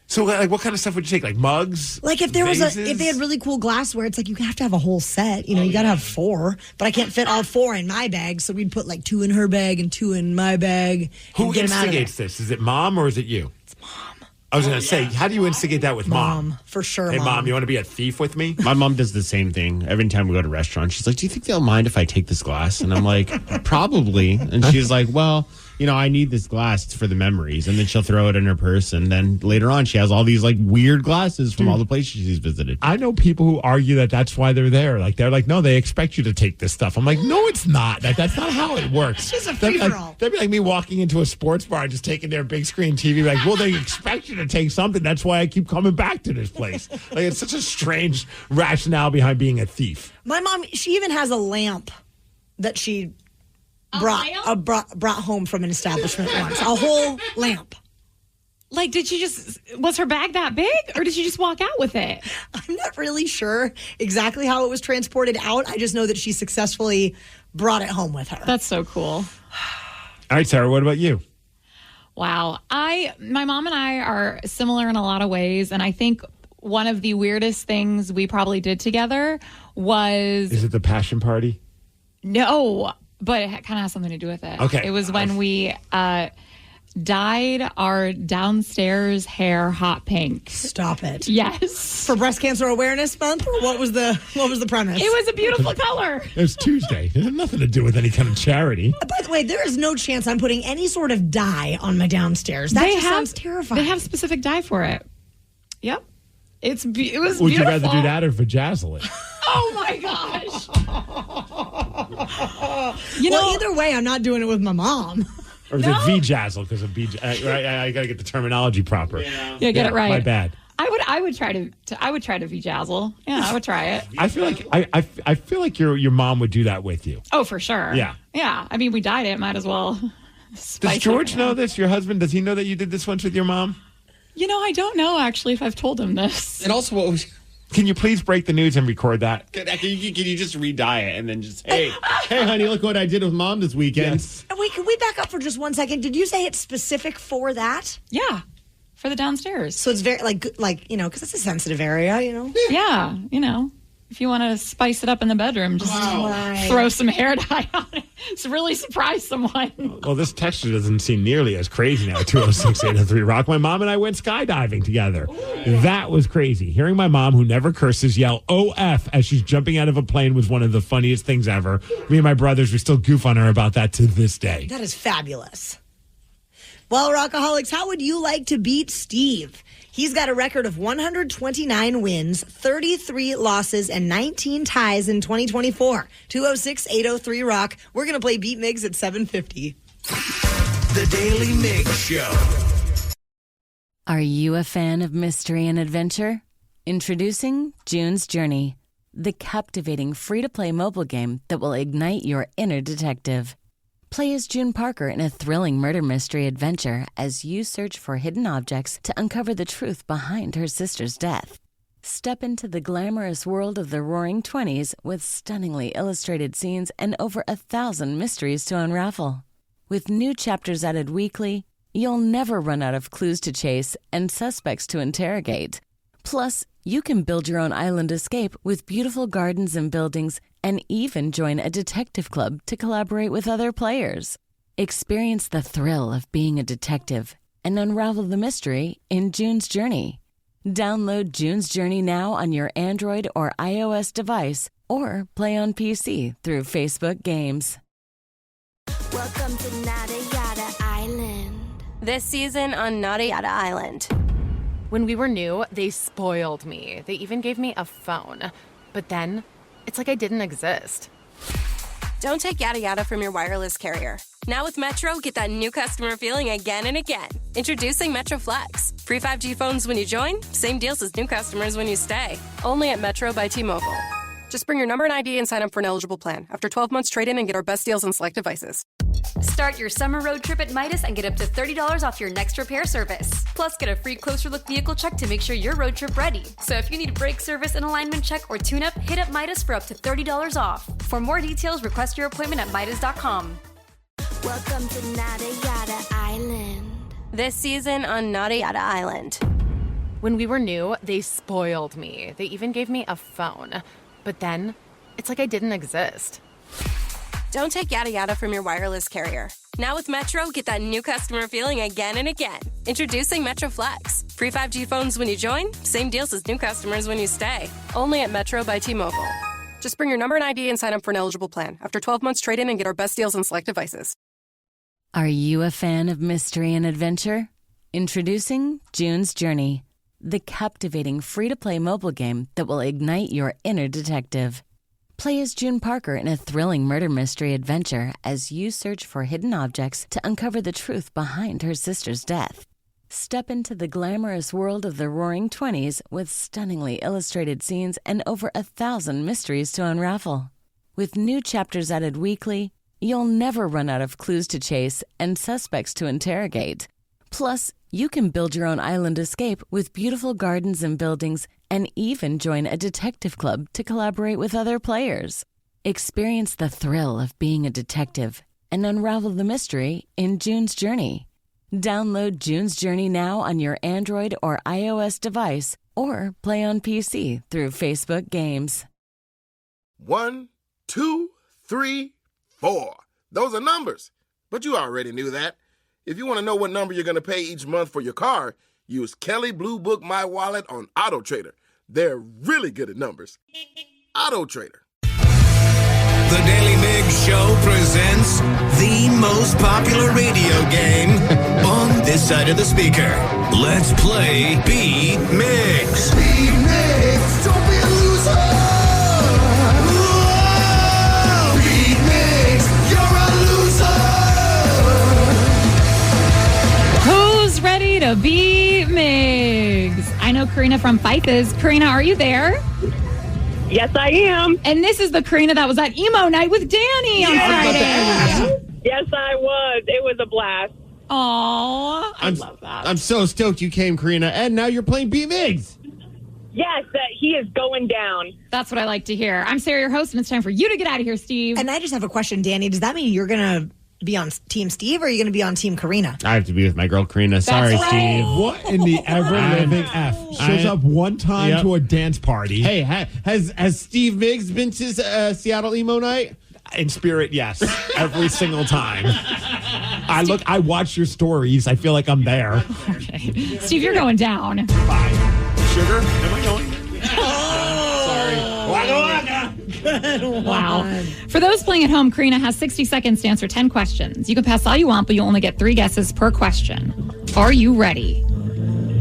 So, like, what kind of stuff would you take? Like mugs? Like, if if they had really cool glassware, it's like you have to have a whole set. You know, you got to have 4. But I can't fit all 4 in my bag, so we'd put like 2 in her bag and 2 in my bag. Who instigates this? Is it mom or is it you? It's mom. I was going to say, how do you instigate that with mom? For sure, Hey, mom, you want to be a thief with me? My mom does the same thing. Every time we go to restaurants, she's like, do you think they'll mind if I take this glass? And I'm like, probably. And she's like, well, you know, I need this glass. It's for the memories. And then she'll throw it in her purse. And then later on, she has all these like weird glasses from all the places she's visited. I know people who argue that that's why they're there. Like, they're like, no, they expect you to take this stuff. I'm like, no, it's not. That's not how it works. It's just a free-for-all. That'd be like me walking into a sports bar and just taking their big screen TV. Like, well, they expect you to take something. That's why I keep coming back to this place. Like, it's such a strange rationale behind being a thief. My mom, she even has a lamp that she brought home from an establishment once. A whole lamp. Like, was her bag that big, or did she just walk out with it? I'm not really sure exactly how it was transported out. I just know that she successfully brought it home with her. That's so cool. All right, Sarah, what about you? Wow. My mom and I are similar in a lot of ways, and I think one of the weirdest things we probably did together was... Is it the passion party? No, but it kind of has something to do with it. Okay. It was when we dyed our downstairs hair hot pink. Stop it. Yes. For Breast Cancer Awareness Month? Or what was the premise? It was a beautiful color. It was Tuesday. It had nothing to do with any kind of charity. By the way, there is no chance I'm putting any sort of dye on my downstairs. That sounds terrifying. They have specific dye for it. Yep. It was beautiful. Would you rather do that or vajazzle it? Oh my gosh. Either way, I'm not doing it with my mom. Or is it V-jazzle because of I got to get the terminology proper. Yeah, get it right. My bad. I would try to V-jazzle. Yeah, I would try it. I feel like I feel like your mom would do that with you. Oh, for sure. Yeah. Yeah. I mean, we dyed it. Might as well. Does George know this? Your husband? Does he know that you did this once with your mom? I don't know actually if I've told him this. And also, what was? Can you please break the news and record that? Can you just re-dye it and then just, hey, honey, look what I did with mom this weekend. Yes. Wait, can we back up for just 1 second? Did you say it's specific for that? Yeah, for the downstairs. So it's very, because it's a sensitive area, Yeah, if you want to spice it up in the bedroom, just throw some hair dye on it. It's really surprise someone. Well, this texture doesn't seem nearly as crazy now. 206-803 Rock. My mom and I went skydiving together. Ooh. That was crazy. Hearing my mom, who never curses, yell OF as she's jumping out of a plane was one of the funniest things ever. Me and my brothers, we still goof on her about that to this day. That is fabulous. Well, Rockaholics, how would you like to beat Steve? He's got a record of 129 wins, 33 losses, and 19 ties in 2024. 206-803 Rock. We're going to play Beat Migs at 7:50. The Daily Migs Show. Are you a fan of mystery and adventure? Introducing June's Journey, the captivating free-to-play mobile game that will ignite your inner detective. Play as June Parker in a thrilling murder mystery adventure as you search for hidden objects to uncover the truth behind her sister's death. Step into the glamorous world of the Roaring '20s with stunningly illustrated scenes and over 1,000 mysteries to unravel. With new chapters added weekly, you'll never run out of clues to chase and suspects to interrogate. Plus, you can build your own island escape with beautiful gardens and buildings and even join a detective club to collaborate with other players. Experience the thrill of being a detective and unravel the mystery in June's Journey. Download June's Journey now on your Android or iOS device, or play on PC through Facebook Games. Welcome to Nada Yada Island. This season on Nada Yada Island. When we were new, they spoiled me. They even gave me a phone. But then, it's like I didn't exist. Don't take yada yada from your wireless carrier. Now with Metro, get that new customer feeling again and again. Introducing Metro Flex. Free 5G phones when you join, same deals as new customers when you stay. Only at Metro by T-Mobile. Just bring your number and ID and sign up for an eligible plan. After 12 months, trade in and get our best deals on select devices. Start your summer road trip at Midas and get up to $30 off your next repair service. Plus, get a free closer look vehicle check to make sure you're road trip ready. So if you need a brake service, an alignment check, or tune-up, hit up Midas for up to $30 off. For more details, request your appointment at Midas.com. Welcome to Nada Yada Island. This season on Nada Yada Island. When we were new, they spoiled me. They even gave me a phone. But then, it's like I didn't exist. Don't take yada yada from your wireless carrier. Now with Metro, get that new customer feeling again and again. Introducing Metro Flex. Free 5G phones when you join, same deals as new customers when you stay. Only at Metro by T-Mobile. Just bring your number and ID and sign up for an eligible plan. After 12 months, trade in and get our best deals on select devices. Are you a fan of mystery and adventure? Introducing June's Journey, the captivating free-to-play mobile game that will ignite your inner detective. Play as June Parker in a thrilling murder mystery adventure as you search for hidden objects to uncover the truth behind her sister's death. Step into the glamorous world of the Roaring 20s with stunningly illustrated scenes and over 1,000 mysteries to unravel. With new chapters added weekly, you'll never run out of clues to chase and suspects to interrogate. Plus, you can build your own island escape with beautiful gardens and buildings, and even join a detective club to collaborate with other players. Experience the thrill of being a detective and unravel the mystery in June's Journey. Download June's Journey now on your Android or iOS device, or play on PC through Facebook Games. 1, 2, 3, 4. Those are numbers, but you already knew that. If you want to know what number you're going to pay each month for your car, use Kelly Blue Book My Wallet on Auto Trader. They're really good at numbers. Auto Trader. The Daly Migs Show presents the most popular radio game on this side of the speaker. Let's play Beat Migs. Beat Migs, don't be a loser. Whoa! Beat Migs, you're a loser. Who's ready to beat Migs? I know Karina from Fife is. Karina, are you there? Yes, I am. And this is the Karina that was at emo night with Danny on Friday. Yes, I was. It was a blast. Aww, I love that. I'm so stoked you came, Karina, and now you're playing Beat Migs. Yes, he is going down. That's what I like to hear. I'm Sarah, your host, and it's time for you to get out of here, Steve. And I just have a question, Danny. Does that mean you're going to be on Team Steve, or are you going to be on Team Karina? I have to be with my girl, Karina. Sorry, right. Steve. What in the ever-living F? Shows up one time to a dance party. Hey, has Steve Migs been to Seattle Emo Night? In spirit, yes. Every single time. I watch your stories. I feel like I'm there. Okay. Steve, you're going down. Bye. Sugar, am I going? Sorry. Waka waka. Wow. For those playing at home, Karina has 60 seconds to answer 10 questions. You can pass all you want, but you only get 3 guesses per question. Are you ready?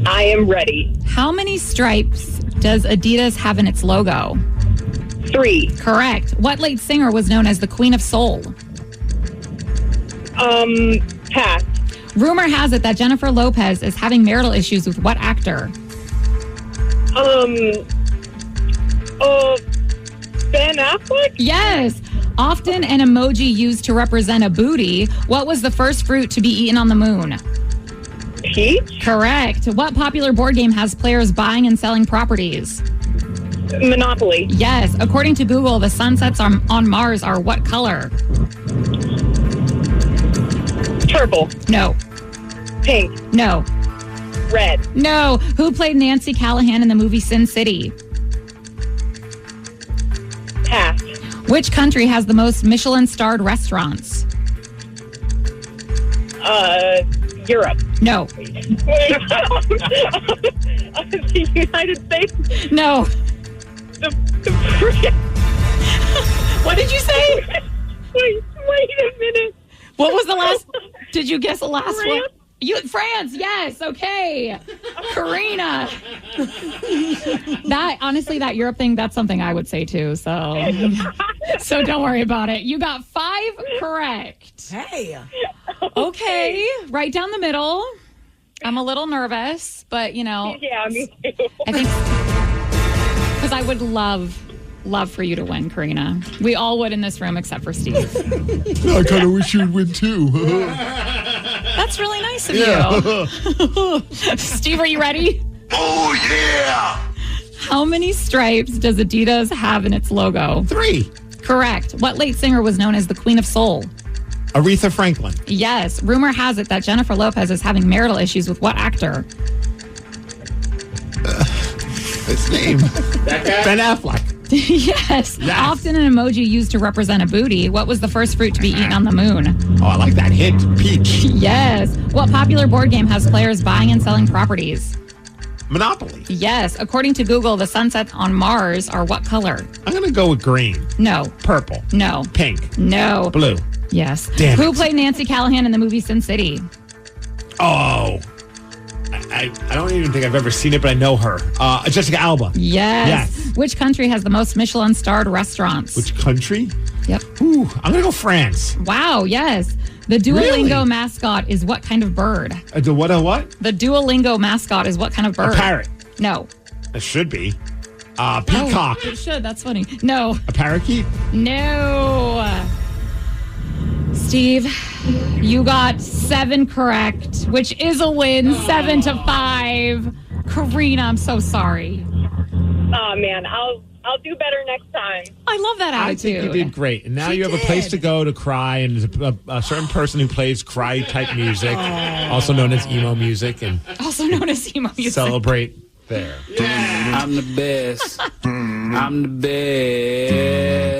I am ready. How many stripes does Adidas have in its logo? 3. Correct. What late singer was known as the Queen of Soul? Pass. Rumor has it that Jennifer Lopez is having marital issues with what actor? Ben Affleck? Yes. Often an emoji used to represent a booty. What was the first fruit to be eaten on the moon? Peach? Correct. What popular board game has players buying and selling properties? Monopoly. Yes. According to Google, the sunsets on Mars are what color? Purple. No. Pink. No. Red. No. Who played Nancy Callahan in the movie Sin City? Pass. Which country has the most Michelin-starred restaurants? Europe. No. The United States. No. The What did you say? Wait a minute. What was the last? Did you guess the last one? France? France, yes, okay. Karina. That Europe thing, that's something I would say too. So don't worry about it. You got 5 correct. Hey. Okay, right down the middle. I'm a little nervous, but Yeah, me too. I think because I would love for you to win, Karina. We all would in this room except for Steve. I kind of wish you'd win too. That's really nice of you. Steve, are you ready? Oh, yeah! How many stripes does Adidas have in its logo? 3. Correct. What late singer was known as the Queen of Soul? Aretha Franklin. Yes. Rumor has it that Jennifer Lopez is having marital issues with what actor? His name. Ben Affleck. Yes. Often an emoji used to represent a booty. What was the first fruit to be eaten on the moon? Oh, I like that hint. Peach. Yes. What popular board game has players buying and selling properties? Monopoly. Yes. According to Google, the sunsets on Mars are what color? I'm going to go with green. No. Purple. No. Pink. No. Blue. Yes. Damn Who it. played Nancy Callahan in the movie Sin City? Oh. I don't even think I've ever seen it, but I know her. Jessica Alba. Yes. Which country has the most Michelin-starred restaurants? Which country? Yep. Ooh, I'm going to go France. Wow, yes. The Duolingo mascot is what kind of bird? The what? The Duolingo mascot is what kind of bird? A parrot. No. It should be. Peacock. Oh, it should. That's funny. No. A parakeet? No. Steve, you got 7 correct, which is a win, 7-5. Karina, I'm so sorry. Oh man, I'll do better next time. I love that I attitude. think you did great. And now you have a place to go to cry, and there's a certain person who plays cry-type music, also known as emo music, and Also known as emo music. celebrate there. I'm the best. I'm the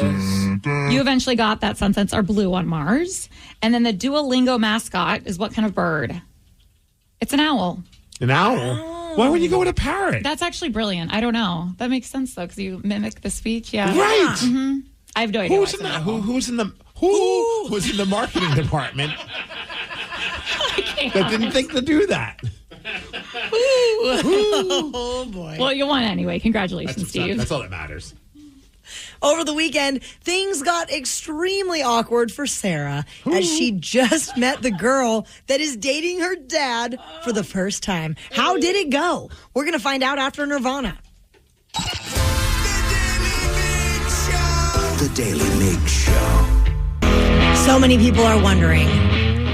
best. You eventually got that sunsets are blue on Mars. And then the Duolingo mascot is what kind of bird? It's an owl. An owl? Why would you go with a parrot? That's actually brilliant. I don't know. That makes sense, though, because you mimic the speech. Yeah. Right. Mm-hmm. I have no idea. Who's in the marketing department that didn't think to do that? Oh, boy. Well, you won anyway. Congratulations, Steve. That's all that matters. Over the weekend, things got extremely awkward for Sarah as she just met the girl that is dating her dad for the first time. How did it go? We're going to find out after Nirvana. The Daily Migs Show. So many people are wondering,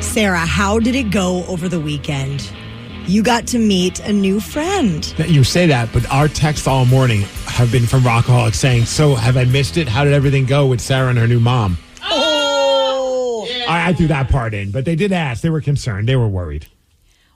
Sarah, how did it go over the weekend? You got to meet a new friend. You say that, but our texts all morning have been from Rockaholics saying, so have I missed it? How did everything go with Sarah and her new mom? Oh! I threw that part in, but they did ask. They were concerned. They were worried.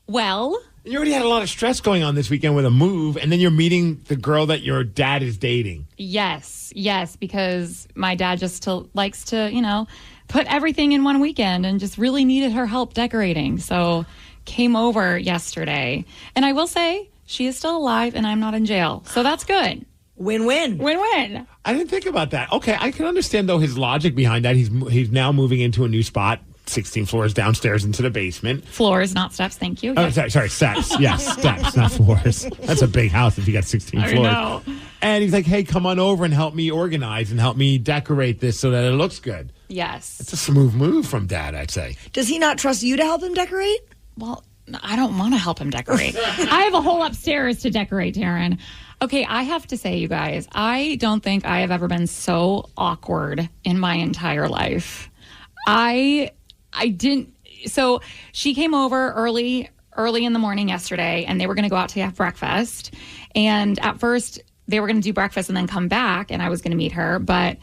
Well, you already had a lot of stress going on this weekend with a move, and then you're meeting the girl that your dad is dating. yes, because my dad just likes to, put everything in one weekend and just really needed her help decorating. So came over yesterday. And I will say, she is still alive and I'm not in jail. So that's good. Win-win. Win-win. I didn't think about that. Okay, I can understand, though, his logic behind that. He's now moving into a new spot, 16 floors downstairs into the basement. Floors, not steps. Thank you. Oh, sorry, steps. Yes, steps, not floors. That's a big house if you got 16 floors. I know. And he's like, hey, come on over and help me organize and help me decorate this so that it looks good. Yes. It's a smooth move from Dad, I'd say. Does he not trust you to help him decorate? Well, I don't want to help him decorate. I have a whole upstairs to decorate, Taryn. Okay, I have to say, you guys, I don't think I have ever been so awkward in my entire life. I didn't. So she came over early in the morning yesterday, and they were going to go out to have breakfast. And at first, they were going to do breakfast and then come back, and I was going to meet her. But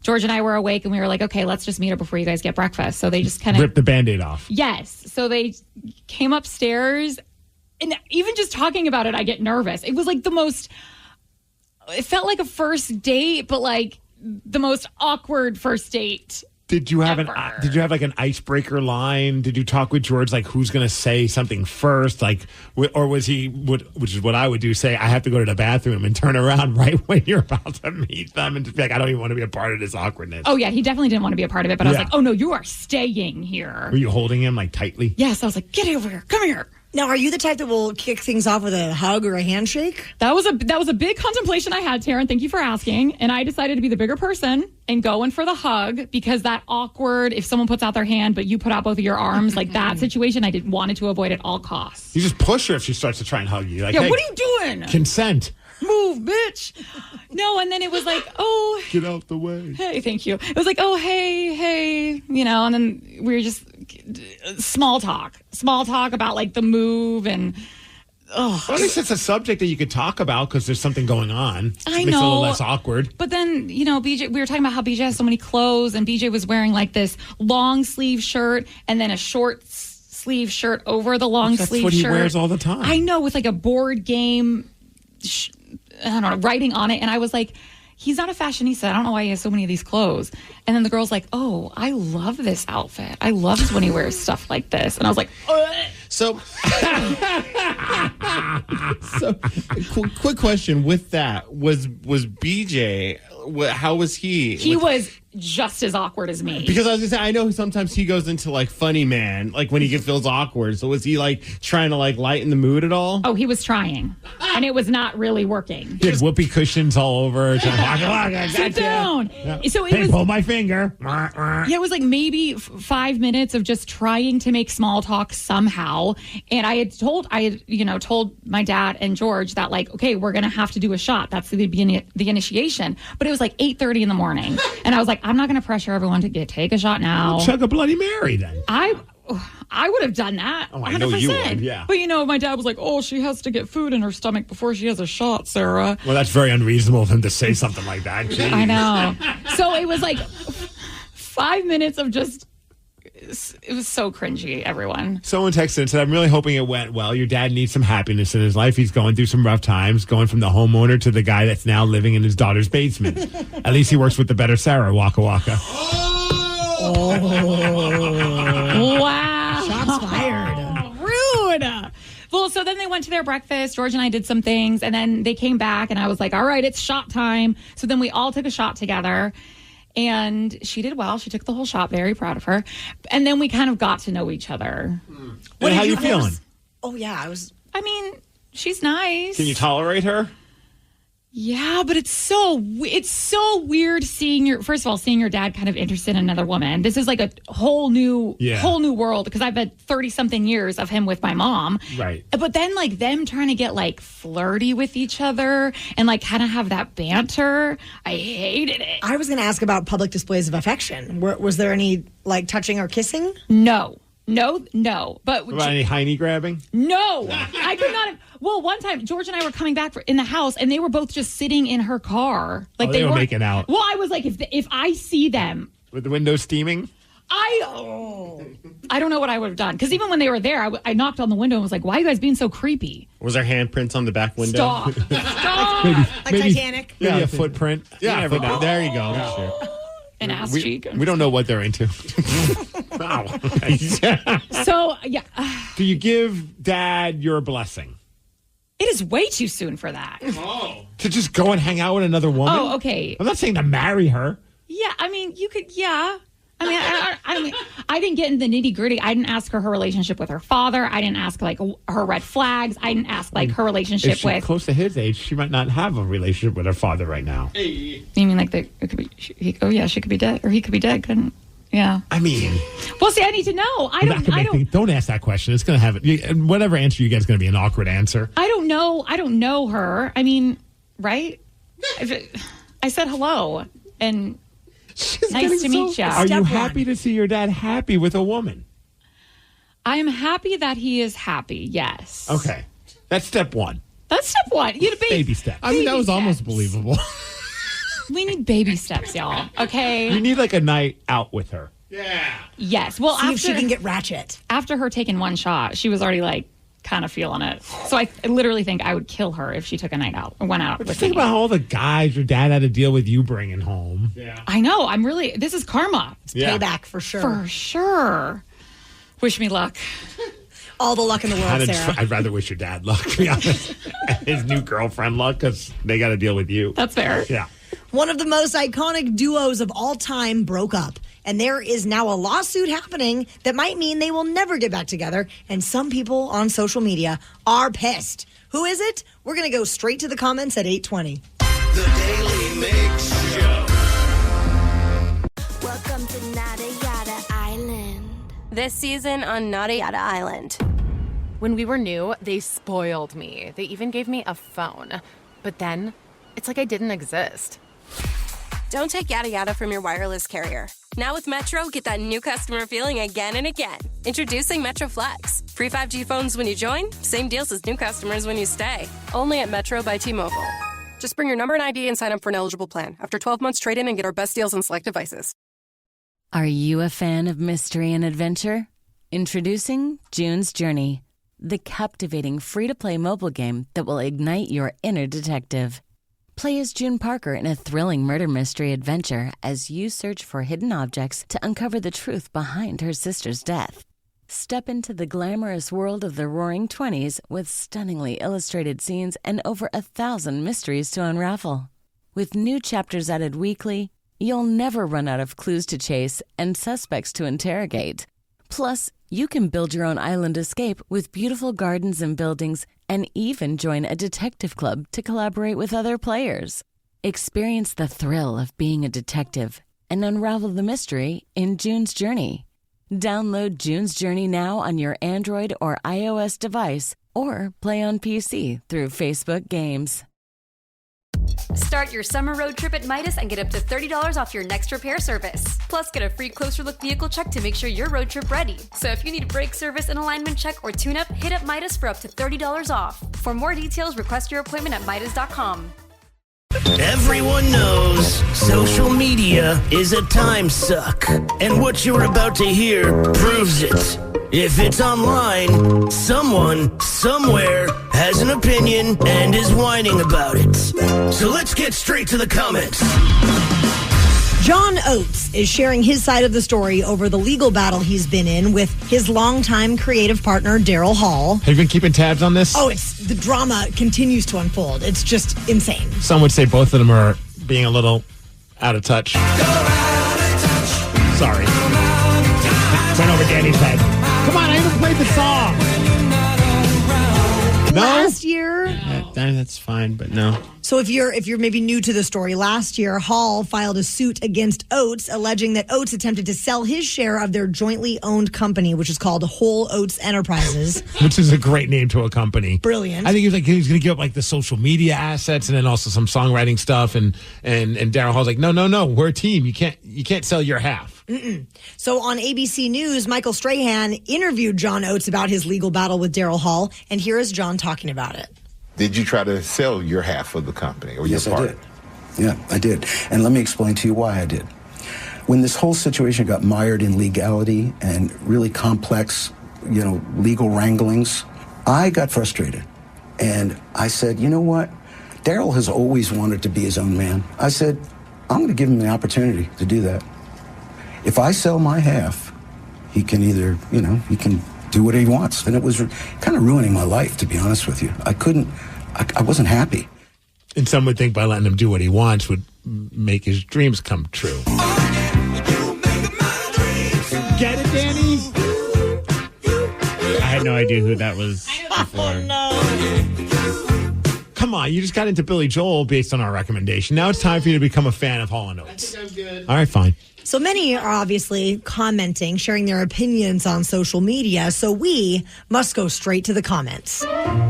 George and I were awake, and we were like, okay, let's just meet her before you guys get breakfast. So they just kind of Rip the Band-Aid off. Yes. So they came upstairs, and even just talking about it, I get nervous. It was like it felt like a first date, but like the most awkward first date Did you have like an icebreaker line? Did you talk with George like who's going to say something first? Like, or was he, which is what I would do, say I have to go to the bathroom and turn around right when you're about to meet them and just be like, I don't even want to be a part of this awkwardness. Oh yeah, he definitely didn't want to be a part of it. But I was like, oh no, you are staying here. Were you holding him like tightly? Yes, I was like, get over here, come here. Now, are you the type that will kick things off with a hug or a handshake? That was a big contemplation I had, Taryn. Thank you for asking. And I decided to be the bigger person and go in for the hug because that awkward, if someone puts out their hand but you put out both of your arms, like that situation, I wanted to avoid at all costs. You just push her if she starts to try and hug you. Like, yeah, hey, what are you doing? Consent. Move, bitch. No, and then it was like, oh. Get out the way. Hey, thank you. It was like, oh, hey, and then we were just small talk about like the move and. Well, at least it's a subject that you could talk about because there's something going on. I Makes know. it a little less awkward. But then, BJ, we were talking about how BJ has so many clothes, and BJ was wearing like this long sleeve shirt and then a short sleeve shirt over the long sleeve shirt. That's what he wears all the time. I know, with like a board game, I don't know, writing on it. And I was like, he's not a fashionista. I don't know why he has so many of these clothes. And then the girl's like, oh, I love this outfit. I love when he wears stuff like this. And I was like, So, quick question with that was BJ, how was he? He was just as awkward as me. Because I was going to say, I know sometimes he goes into like funny man, like when he feels awkward. So was he like trying to like lighten the mood at all? Oh, he was trying. And it was not really working. He had whoopee cushions all over. Sit down. Yeah. So it was, pull my finger. Yeah, it was like maybe 5 minutes of just trying to make small talk somehow. And I had told my dad and George that like, okay, we're going to have to do a shot. That's the initiation. But it was like 8:30 in the morning. And I was like, I'm not going to pressure everyone to take a shot now. Well, chug a Bloody Mary then. I would have done that. Oh, I 100%. know you would, yeah. But my dad was like, oh, she has to get food in her stomach before she has a shot, Sarah. Well, that's very unreasonable of him to say something like that. Jeez. I know. So it was like 5 minutes of just, it was so cringy, everyone. Someone texted and said, I'm really hoping it went well. Your dad needs some happiness in his life. He's going through some rough times, going from the homeowner to the guy that's now living in his daughter's basement. At least he works with the better Sarah, Waka Waka. Oh. Wow. Shots fired. Rude. Well, so then they went to their breakfast. George and I did some things, and then they came back, and I was like, all right, it's shot time. So then we all took a shot together, and she did well. She took the whole shot. Very proud of her. And then we kind of got to know each other. What how you feeling? I mean, she's nice. Can you tolerate her? Yeah, but it's so weird seeing your dad kind of interested in another woman. This is like a whole new world because I've had 30-something years of him with my mom. Right. But then like them trying to get like flirty with each other and like kind of have that banter. I hated it. I was going to ask about public displays of affection. Was there any like touching or kissing? No. But what about any hiney grabbing? No, I could not have. Well, one time George and I were coming back in the house, and they were both just sitting in her car, like they were making out. Well, I was like, if I see them with the window steaming, I don't know what I would have done because even when they were there, I knocked on the window and was like, "Why are you guys being so creepy?" Was there handprints on the back window? Stop! Like Titanic. Maybe a footprint. Yeah, there you go. Yeah. Sure. An ass cheek. We don't know what they're into. Wow. So, yeah. Do you give Dad your blessing? It is way too soon for that. Oh. To just go and hang out with another woman? Oh, okay. I'm not saying to marry her. Yeah, I mean, you could, yeah. I mean, I didn't get into the nitty gritty. I didn't ask her relationship with her father. I didn't ask like her red flags. I didn't ask like her relationship if she's with. Close to his age, she might not have a relationship with her father right now. You mean like it could be? She could be dead, or he could be dead. Couldn't? Yeah. I mean, well, see, I need to know. Don't ask that question. It's going to have whatever answer you get is going to be an awkward answer. I don't know her. I mean, right? I said hello and. Nice to meet you. Are you happy to see your dad happy with a woman? I am happy that he is happy, yes. Okay. That's step one. That's step one. Baby steps. I mean, that was almost believable. We need baby steps, y'all. Okay? You need like a night out with her. Yeah. Yes. Well, See if she can get ratchet. After her taking one shot, she was already like kind of feeling it. So I literally think I would kill her if she took a night out or went out But with think me. about all the guys your dad had to deal with you bringing home. Yeah. I know. This is karma. It's payback for sure. For sure. Wish me luck. All the luck in the world, Sarah. I'd rather wish your dad luck, to be honest. His new girlfriend luck, because they got to deal with you. That's fair. Yeah. One of the most iconic duos of all time broke up, and there is now a lawsuit happening that might mean they will never get back together, and some people on social media are pissed. Who is it? We're going to go straight to the comments at 8:20. The Daily Migs Show. Welcome to Nada Yada Island. This season on Nada Yada Island. When we were new, they spoiled me. They even gave me a phone. But then, it's like I didn't exist. Don't take yada yada from your wireless carrier. Now with Metro, get that new customer feeling again and again. Introducing Metro Flex. Free 5G phones when you join, same deals as new customers when you stay. Only at Metro by T-Mobile. Just bring your number and ID and sign up for an eligible plan. After 12 months, trade in and get our best deals on select devices. Are you a fan of mystery and adventure? Introducing June's Journey, the captivating free-to-play mobile game that will ignite your inner detective. Play as June Parker in a thrilling murder mystery adventure as you search for hidden objects to uncover the truth behind her sister's death. Step into the glamorous world of the Roaring '20s with stunningly illustrated scenes and over 1,000 mysteries to unravel. With new chapters added weekly, you'll never run out of clues to chase and suspects to interrogate. Plus, you can build your own island escape with beautiful gardens and buildings and even join a detective club to collaborate with other players. Experience the thrill of being a detective and unravel the mystery in June's Journey. Download June's Journey now on your Android or iOS device or play on PC through Facebook Games. Start your summer road trip at Midas and get up to $30 off your next repair service. Plus, get a free closer look vehicle check to make sure you're road trip ready. So if you need a brake service, an alignment check, or tune-up, hit up Midas for up to $30 off. For more details, request your appointment at Midas.com. Everyone knows social media is a time suck. And what you're about to hear proves it. If it's online, someone, somewhere, has an opinion and is whining about it. So let's get straight to the comments. John Oates is sharing his side of the story over the legal battle he's been in with his longtime creative partner, Daryl Hall. Have you been keeping tabs on this? Oh, the drama continues to unfold. It's just insane. Some would say both of them are being a little out of touch. Sorry. Went over Danny's head. Come on, I haven't played the song. No? Last year... That's fine, but no. So if you're maybe new to the story, last year, Hall filed a suit against Oates, alleging that Oates attempted to sell his share of their jointly owned company, which is called Whole Oats Enterprises. Which is a great name to a company. Brilliant. I think he was going to give up like the social media assets and then also some songwriting stuff. And Daryl Hall's like, no, we're a team. You can't sell your half. Mm-mm. So on ABC News, Michael Strahan interviewed John Oates about his legal battle with Daryl Hall, and here is John talking about it. Did you try to sell your half of the company or Yes, your part? I did. Yeah, I did. And let me explain to you why I did. When this whole situation got mired in legality and really complex, legal wranglings, I got frustrated. And I said, you know what? Daryl has always wanted to be his own man. I said, I'm going to give him the opportunity to do that. If I sell my half, he can either, he can do what he wants. And it was kind of ruining my life, to be honest with you. I wasn't happy. And some would think by letting him do what he wants would make his dreams come true. Get it, Danny? I had no idea who that was before. Oh, no. Come on, you just got into Billy Joel based on our recommendation. Now it's time for you to become a fan of Hall & Oates. I think I'm good. All right, fine. So many are obviously commenting, sharing their opinions on social media, so we must go straight to the comments.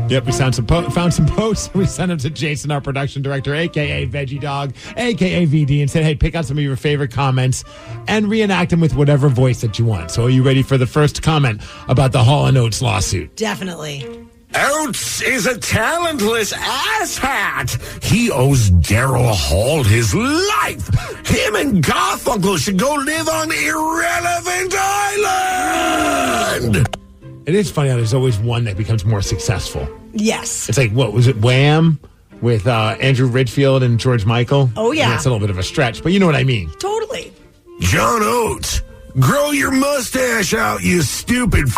Yep, we found some posts. We sent them to Jason, our production director, a.k.a. Veggie Dog, a.k.a. VD, and said, hey, pick out some of your favorite comments and reenact them with whatever voice that you want. So are you ready for the first comment about the Hall & Oates lawsuit? Definitely. Oates is a talentless asshat. He owes Daryl Hall his life. Him and Garfunkel should go live on Irrelevant Island. It is funny how there's always one that becomes more successful. Yes. It's like, what was it, Wham? With Andrew Ridgefield and George Michael? Oh, yeah. And that's a little bit of a stretch, but you know what I mean. Totally. John Oates, grow your mustache out, you stupid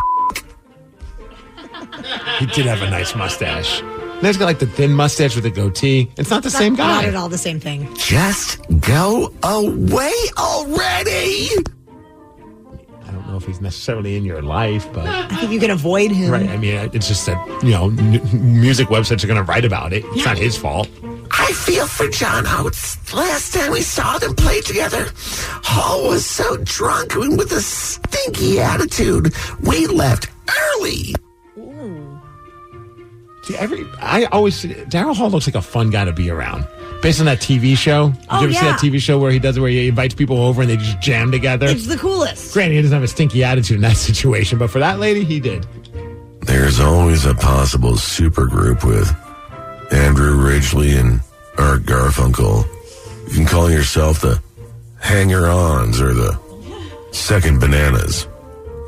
He did have a nice mustache. And he's got like the thin mustache with the goatee. It's not the same guy. Not at all the same thing. Just go away already. I don't know if he's necessarily in your life, but I think you can avoid him. right. I mean, it's just that, music websites are going to write about it. It's not his fault. I feel for John Oates. Last time we saw them play together, Hall was so drunk and with a stinky attitude. We left early. See, Daryl Hall looks like a fun guy to be around. Based on that TV show. Did you ever see that TV show where he invites people over and they just jam together? It's the coolest. Granted, he doesn't have a stinky attitude in that situation, but for that lady, he did. There's always a possible supergroup with Andrew Ridgely and Art Garfunkel. You can call yourself the Hanger-Ons or the Second Bananas.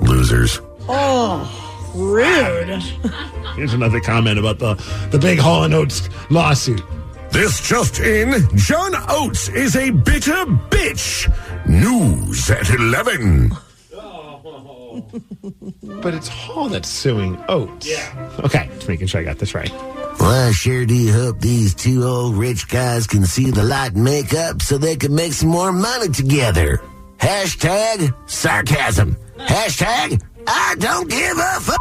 Losers. Oh, rude. Here's another comment about the big Hall & Oates lawsuit. This just in, John Oates is a bitter bitch. News at 11. But it's Hall that's suing Oates. Yeah. Okay, just making sure I got this right. Well, I sure do hope these two old rich guys can see the light and make up so they can make some more money together. Hashtag sarcasm. Hashtag I don't give a f***.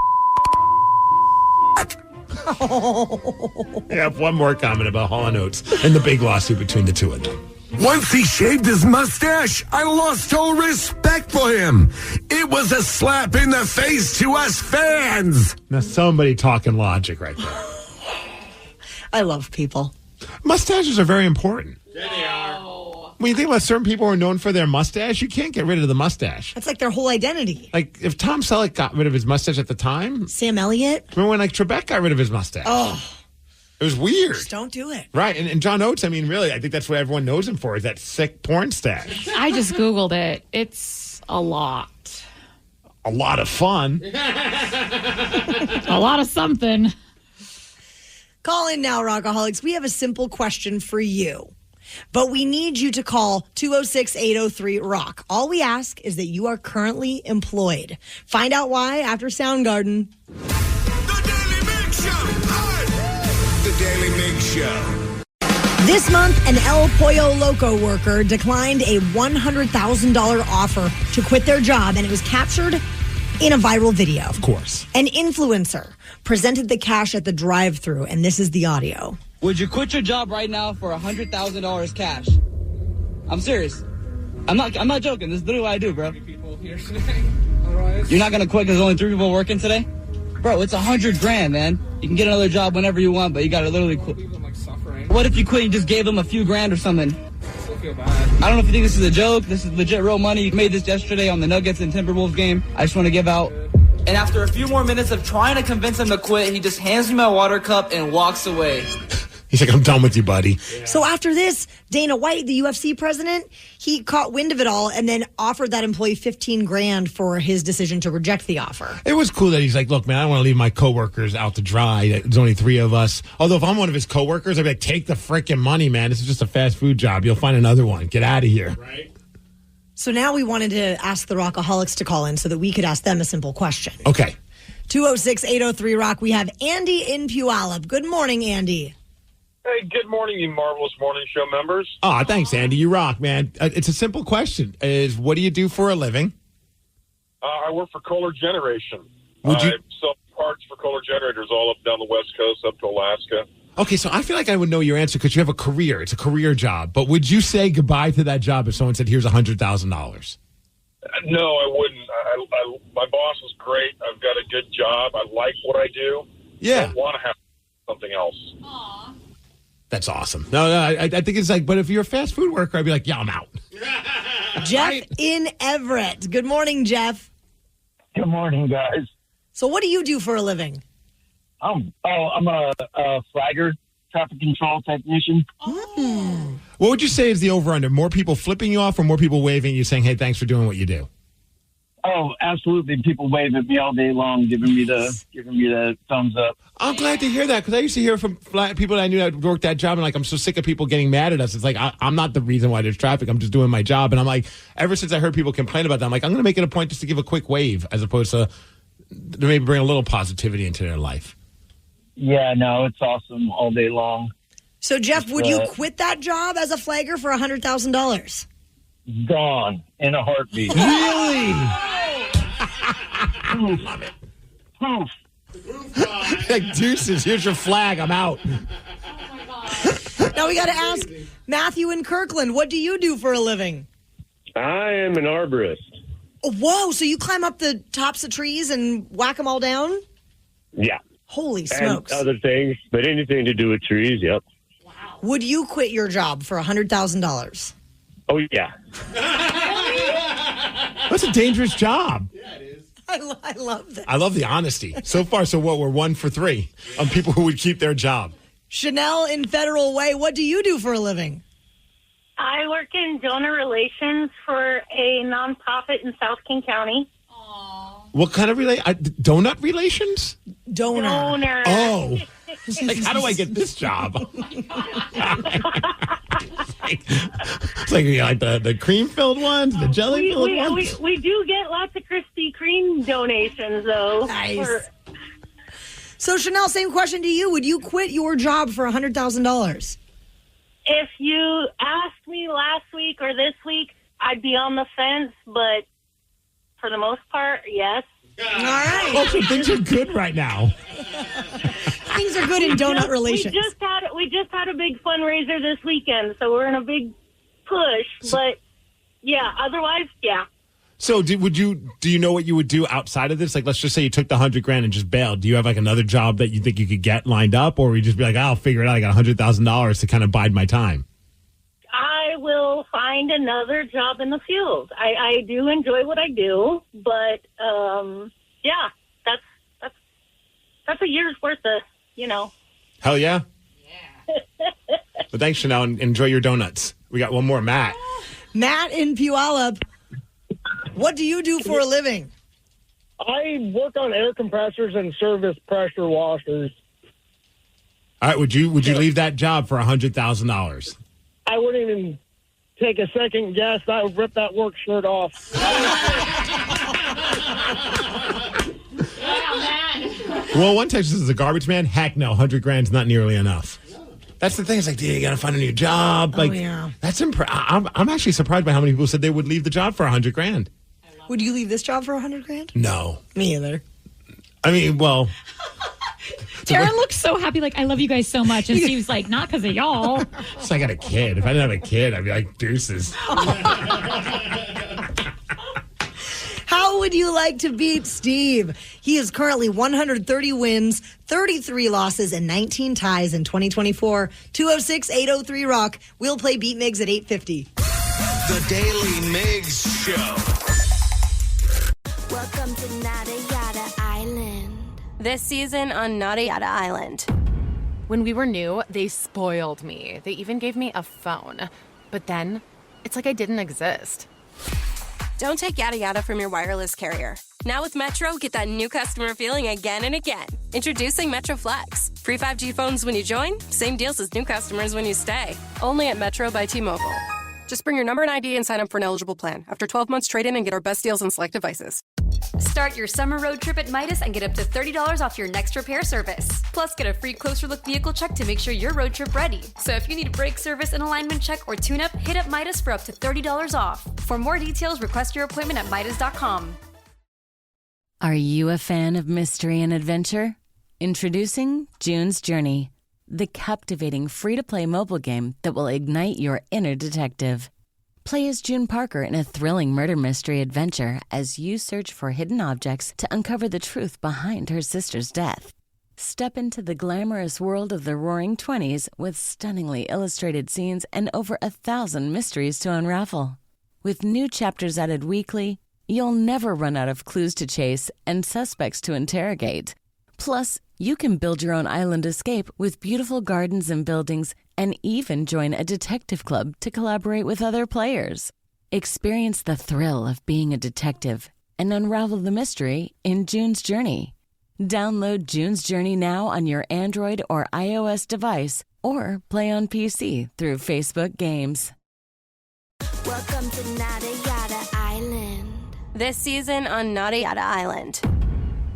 I have one more comment about Hall & Oates and the big lawsuit between the two of them. Once he shaved his mustache, I lost all respect for him. It was a slap in the face to us fans. Now somebody talking logic right there. I love people. Mustaches are very important. Yeah, they are. When you think about certain people who are known for their mustache, you can't get rid of the mustache. That's like their whole identity. Like, if Tom Selleck got rid of his mustache at the time... Sam Elliott? Remember when, Trebek got rid of his mustache? Oh. It was weird. Just don't do it. Right, and John Oates, I mean, really, I think that's what everyone knows him for, is that sick porn stash. I just Googled it. It's a lot. A lot of fun. A lot of something. Call in now, Rockaholics. We have a simple question for you. But we need you to call 206-803-ROCK. All we ask is that you are currently employed. Find out why after Soundgarden. The Daily Migs Show. The Daily Migs Show. This month, an El Pollo Loco worker declined a $100,000 offer to quit their job, and it was captured in a viral video. Of course. An influencer presented the cash at the drive-thru, and this is the audio. Would you quit your job right now for $100,000 cash? I'm serious. I'm not joking. This is literally what I do, bro. You're not gonna quit because there's only 3 people working today? Bro, it's $100,000, man. You can get another job whenever you want, but you gotta literally quit. What if you quit and just gave them a few grand or something? I don't know if you think this is a joke. This is legit real money. You made this yesterday on the Nuggets and Timberwolves game. I just want to give out. And after a few more minutes of trying to convince him to quit, he just hands me my water cup and walks away. He's like, I'm done with you, buddy. So after this, Dana White, the UFC president, he caught wind of it all and then offered that employee $15,000 for his decision to reject the offer. It was cool that he's like, look, man, I don't want to leave my coworkers out to dry. There's only 3 of us. Although if I'm one of his coworkers, I'd be like, take the freaking money, man. This is just a fast food job. You'll find another one. Get out of here. Right. So now we wanted to ask the Rockaholics to call in so that we could ask them a simple question. Okay. 206-803-ROCK. We have Andy in Puyallup. Good morning, Andy. Hey, good morning, you marvelous morning show members. Oh, thanks, Andy. You rock, man. It's a simple question. Is what do you do for a living? I work for Kohler Generation. Would you I sell parts for Kohler generators all up and down the West Coast up to Alaska. Okay, so I feel like I would know your answer because you have a career. It's a career job. But would you say goodbye to that job if someone said, here's $100,000? No, I wouldn't. My boss is great. I've got a good job. I like what I do. Yeah. I want to have something else. Aww. That's awesome. No, I think it's like, but if you're a fast food worker, I'd be like, yeah, I'm out. Jeff in Everett. Good morning, Jeff. Good morning, guys. So what do you do for a living? I'm a flagger, traffic control technician. Oh. What would you say is the over-under? More people flipping you off or more people waving you saying, hey, thanks for doing what you do? Oh, absolutely. People wave at me all day long, giving me the thumbs up. I'm glad to hear that because I used to hear from people that I knew that worked that job, and like, I'm so sick of people getting mad at us. It's like, I'm not the reason why there's traffic. I'm just doing my job. And I'm like, ever since I heard people complain about that, I'm like, I'm going to make it a point just to give a quick wave as opposed to maybe bring a little positivity into their life. Yeah, no, it's awesome all day long. So, Jeff, would you quit that job as a flagger for $100,000? Gone in a heartbeat. Really? Love it. Poof. Like, deuces, here's your flag. I'm out. Now we got to ask Matthew in Kirkland, what do you do for a living? I am an arborist. Oh, whoa, so you climb up the tops of trees and whack them all down? Yeah. Holy smokes. And other things, but anything to do with trees, yep. Would you quit your job for $100,000? Oh, yeah. That's a dangerous job. Yeah, it is. I love that. I love the honesty. So far, so what? We're 1 for 3 on people who would keep their job. Chanel in Federal Way, what do you do for a living? I work in donor relations for a nonprofit in South King County. What kind of donut relations? Donor. Oh. Like, how do I get this job? It's like the cream-filled ones, the jelly-filled ones. We do get lots of Krispy Kreme donations, though. Nice. So, Chanel, same question to you. Would you quit your job for $100,000? If you asked me last week or this week, I'd be on the fence, but for the most part, yes. All right. Oh, so things are good right now. Things are good in donut relations. We just had a big fundraiser this weekend, so we're in a big push. But yeah, otherwise, yeah. So, do you know what you would do outside of this? Like, let's just say you took the $100,000 and just bailed. Do you have like another job that you think you could get lined up, or would you just be like, I'll figure it out. I got $100,000 to kind of bide my time. I will find another job in the field. I do enjoy what I do, but yeah, that's a year's worth of, Hell yeah. But thanks, Chanel, and enjoy your donuts. We got one more, Matt. Matt in Puyallup, what do you do for a living? I work on air compressors and service pressure washers. All right, would you leave that job for $100,000? I wouldn't even take a second guess. I would rip that work shirt off. Well, one text is a garbage man. Heck no, $100,000's not nearly enough. That's the thing. It's like, dude, you got to find a new job. Like, yeah. That's I'm actually surprised by how many people said they would leave the job for $100,000. Would you leave this job for $100,000? No. Me either. I mean, well. Taryn looks so happy, like, I love you guys so much. And Steve's like, not because of y'all. So I got a kid. If I didn't have a kid, I'd be like, deuces. How would you like to beat Steve? He is currently 130 wins, 33 losses, and 19 ties in 2024. 206-803-ROCK. We'll play Beat Migs at 8:50. The Daly Migs Show. Welcome to Nada Yada Island. This season on Nada Yada Island. When we were new, they spoiled me. They even gave me a phone. But then, it's like I didn't exist. Don't take yada yada from your wireless carrier. Now with Metro, get that new customer feeling again and again. Introducing Metro Flex. Free 5G phones when you join, same deals as new customers when you stay. Only at Metro by T-Mobile. Just bring your number and ID and sign up for an eligible plan. After 12 months, trade in and get our best deals on select devices. Start your summer road trip at Midas and get up to $30 off your next repair service. Plus, get a free closer look vehicle check to make sure your road trip ready. So if you need a brake service and alignment check or tune-up, hit up Midas for up to $30 off. For more details, request your appointment at Midas.com. Are you a fan of mystery and adventure? Introducing June's Journey, the captivating free-to-play mobile game that will ignite your inner detective. Play as June Parker in a thrilling murder mystery adventure as you search for hidden objects to uncover the truth behind her sister's death. Step into the glamorous world of the Roaring '20s with stunningly illustrated scenes and over 1,000 mysteries to unravel. With new chapters added weekly, you'll never run out of clues to chase and suspects to interrogate. Plus, you can build your own island escape with beautiful gardens and buildings, and even join a detective club to collaborate with other players. Experience the thrill of being a detective and unravel the mystery in June's Journey. Download June's Journey now on your Android or iOS device, or play on PC through Facebook Games. Welcome to Nada Yada Island. This season on Nada Yada Island.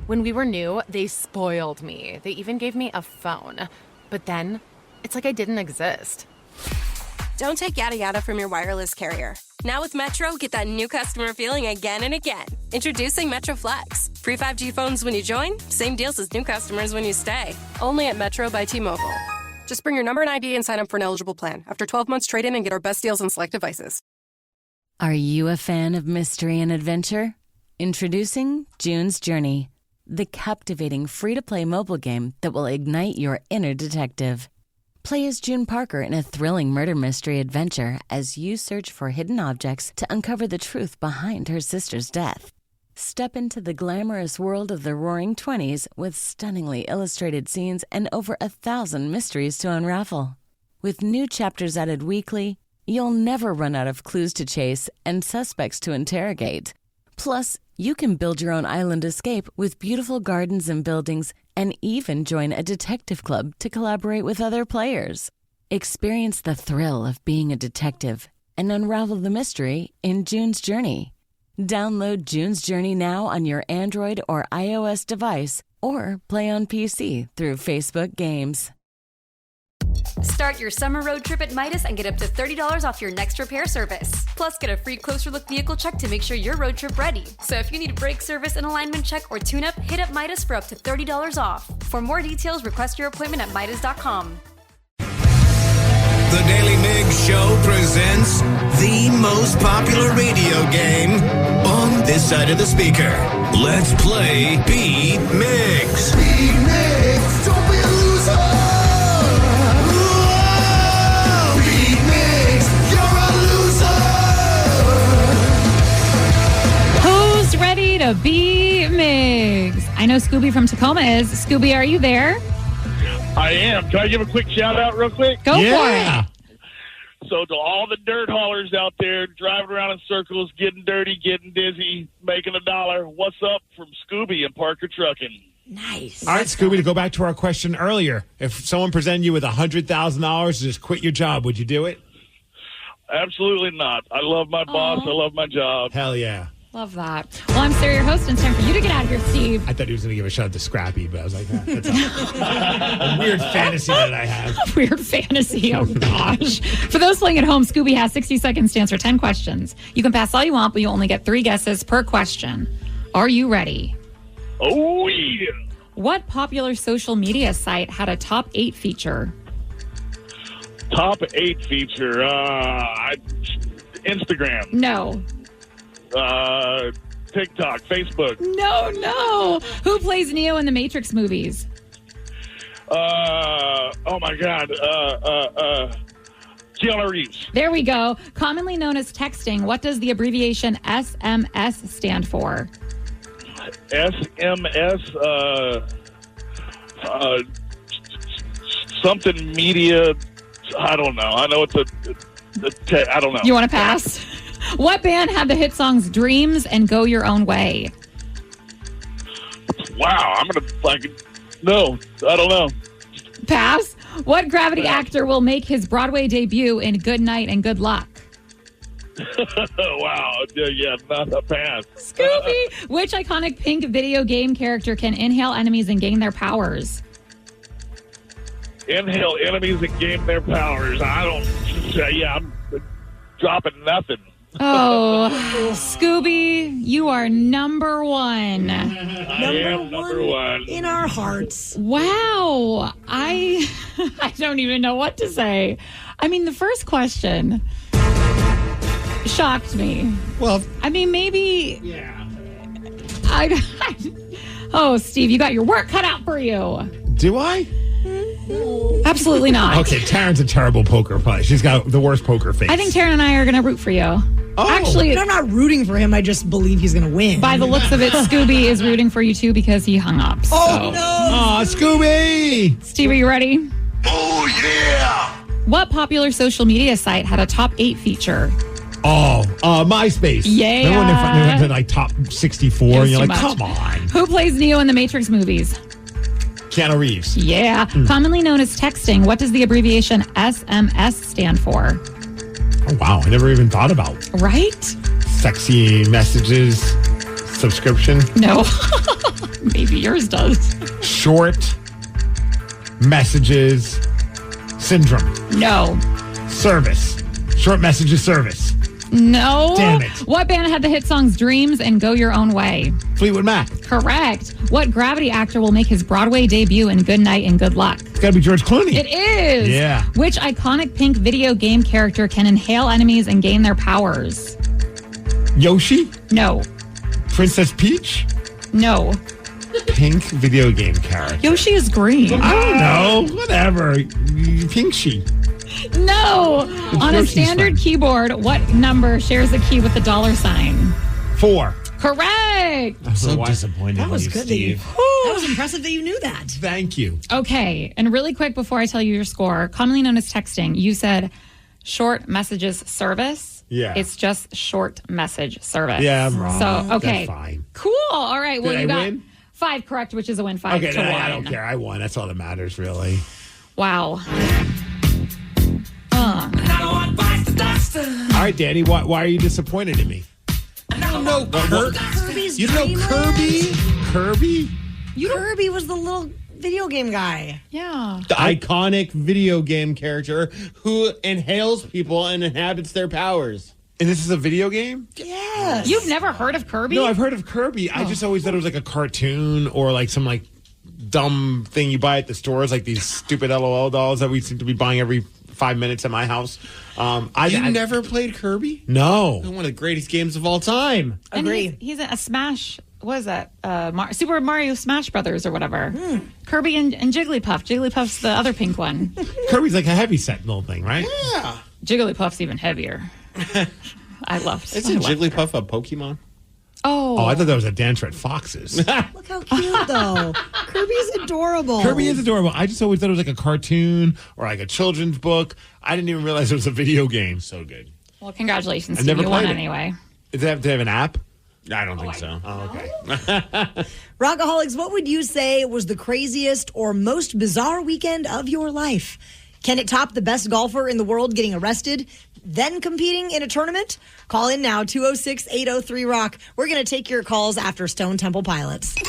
When we were new, they spoiled me. They even gave me a phone. But then, it's like I didn't exist. Don't take yada yada from your wireless carrier. Now with Metro, get that new customer feeling again and again. Introducing Metro Flex. Free 5G phones when you join, same deals as new customers when you stay. Only at Metro by T-Mobile. Just bring your number and ID and sign up for an eligible plan. After 12 months, trade in and get our best deals on select devices. Are you a fan of mystery and adventure? Introducing June's Journey, the captivating free-to-play mobile game that will ignite your inner detective. Play as June Parker in a thrilling murder mystery adventure as you search for hidden objects to uncover the truth behind her sister's death. Step into the glamorous world of the Roaring '20s with stunningly illustrated scenes and over 1,000 mysteries to unravel. With new chapters added weekly, you'll never run out of clues to chase and suspects to interrogate. Plus, you can build your own island escape with beautiful gardens and buildings, and even join a detective club to collaborate with other players. Experience the thrill of being a detective and unravel the mystery in June's Journey. Download June's Journey now on your Android or iOS device, or play on PC through Facebook Games. Start your summer road trip at Midas and get up to $30 off your next repair service. Plus, get a free closer look vehicle check to make sure you're road trip ready. So if you need a brake service, an alignment check, or tune-up, hit up Midas for up to $30 off. For more details, request your appointment at Midas.com. The Daly Migs Show presents the most popular radio game on this side of the speaker. Let's play Beat Migs. Beat Migs, don't be a loser. Ready to be Migs. I know Scooby from Tacoma is. Scooby, are you there? I am. Can I give a quick shout out real quick? Go for it. So to all the dirt haulers out there driving around in circles, getting dirty, getting dizzy, making $1, what's up from Scooby and Parker Trucking? Nice. All right, Scooby, to go back to our question earlier, if someone presented you with $100,000 to just quit your job, would you do it? Absolutely not. I love my boss. I love my job. Hell yeah. Love that. Well, I'm Sarah, your host, and it's time for you to get out of here, Steve. I thought he was going to give a shout out to Scrappy, but I was like, that's a weird fantasy that I have. Weird fantasy. Oh, gosh. For those playing at home, Scooby has 60 seconds to answer 10 questions. You can pass all you want, but you only get 3 guesses per question. Are you ready? Oh, yeah. What popular social media site had a top 8 feature? Top 8 feature. Instagram. No. TikTok, Facebook. No. Who plays Neo in the Matrix movies? Oh my God. Keanu Reeves. There we go. Commonly known as texting, what does the abbreviation SMS stand for? SMS, something media. I don't know. I know it's I don't know. You want to pass? What band had the hit songs Dreams and Go Your Own Way? Wow, I'm going to no, I don't know. Pass. What Gravity actor will make his Broadway debut in Good Night and Good Luck? Wow, yeah, not a pass. Scooby, which iconic pink video game character can inhale enemies and gain their powers? Inhale enemies and gain their powers. I'm dropping nothing. Oh, Scooby, you are number 1. Number one in our hearts. Wow. I don't even know what to say. I mean, the first question shocked me. Well, I mean, maybe. Yeah. Oh, Steve, you got your work cut out for you. Do I? Absolutely not. Okay, Taryn's a terrible poker player. She's got the worst poker face. I think Taryn and I are going to root for you. Oh. Actually, I'm not rooting for him. I just believe he's going to win. By the looks of it, Scooby is rooting for you too because he hung up. So. Oh, no. Aw, Scooby. Steve, are you ready? Oh, yeah. What popular social media site had a top 8 feature? MySpace. Yeah. Remember when they went to like top 64 and you're too like, much. come on. Who plays Neo in the Matrix movies? Keanu Reeves. Yeah. Commonly known as texting, what does the abbreviation SMS stand for? Oh, wow. I never even thought about Right? sexy messages subscription. No. Maybe yours does. Short messages syndrome. No. Service. Short messages service. No. Damn it. What band had the hit songs Dreams and Go Your Own Way? Fleetwood Mac. Correct. What Gravity actor will make his Broadway debut in Good Night and Good Luck? It's got to be George Clooney. It is. Yeah. Which iconic pink video game character can inhale enemies and gain their powers? Yoshi? No. Princess Peach? No. Pink video game character. Yoshi is green. I don't know. Whatever. Pinky. No. On a Yoshi's standard fun. keyboard, what number shares a key with the $sign? 4. Correct. I'm so disappointed That in was you, good. That Steve. was impressive that you knew that. Thank you. Okay. And really quick before I tell you your score, commonly known as texting, you said short messages service. Yeah. It's just short message service. Yeah, I'm wrong. So, okay. That's fine. Cool. All right. Well, Did you I got win? 5 correct, which is a win. 5 Okay, to 1. I don't care. I won. That's all that matters, really. Wow. All right, Danny, why are you disappointed in me? No, Kirby's You know Dream Kirby? Kirby? Kirby was the little video game guy. Yeah. The iconic video game character who inhales people and inhabits their powers. And this is a video game? Yes. You've never heard of Kirby? No, I've heard of Kirby. I just always thought it was like a cartoon or like some like dumb thing you buy at the stores, like these stupid LOL dolls that we seem to be buying every 5 minutes at my house. I never played Kirby? No. One of the greatest games of all time. And Agree. he's in a Smash. What is that? Super Mario Smash Brothers or whatever. Kirby and Jigglypuff. Jigglypuff's the other pink one. Kirby's like a heavy set little thing, right? Yeah. Jigglypuff's even heavier. I loved. Isn't Jigglypuff a Pokemon? Oh, I thought that was a dancer at Fox's. Look how cute, though. Kirby's adorable. Kirby is adorable. I just always thought it was like a cartoon or like a children's book. I didn't even realize it was a video game. So good. well, congratulations. I've never You won played it. anyway. Does it have to have an app? I don't think so. Oh, okay. Rockaholics, what would you say was the craziest or most bizarre weekend of your life? Can it top the best golfer in the world getting arrested, then competing in a tournament? Call in now, 206-803-ROCK. We're going to take your calls after Stone Temple Pilots. The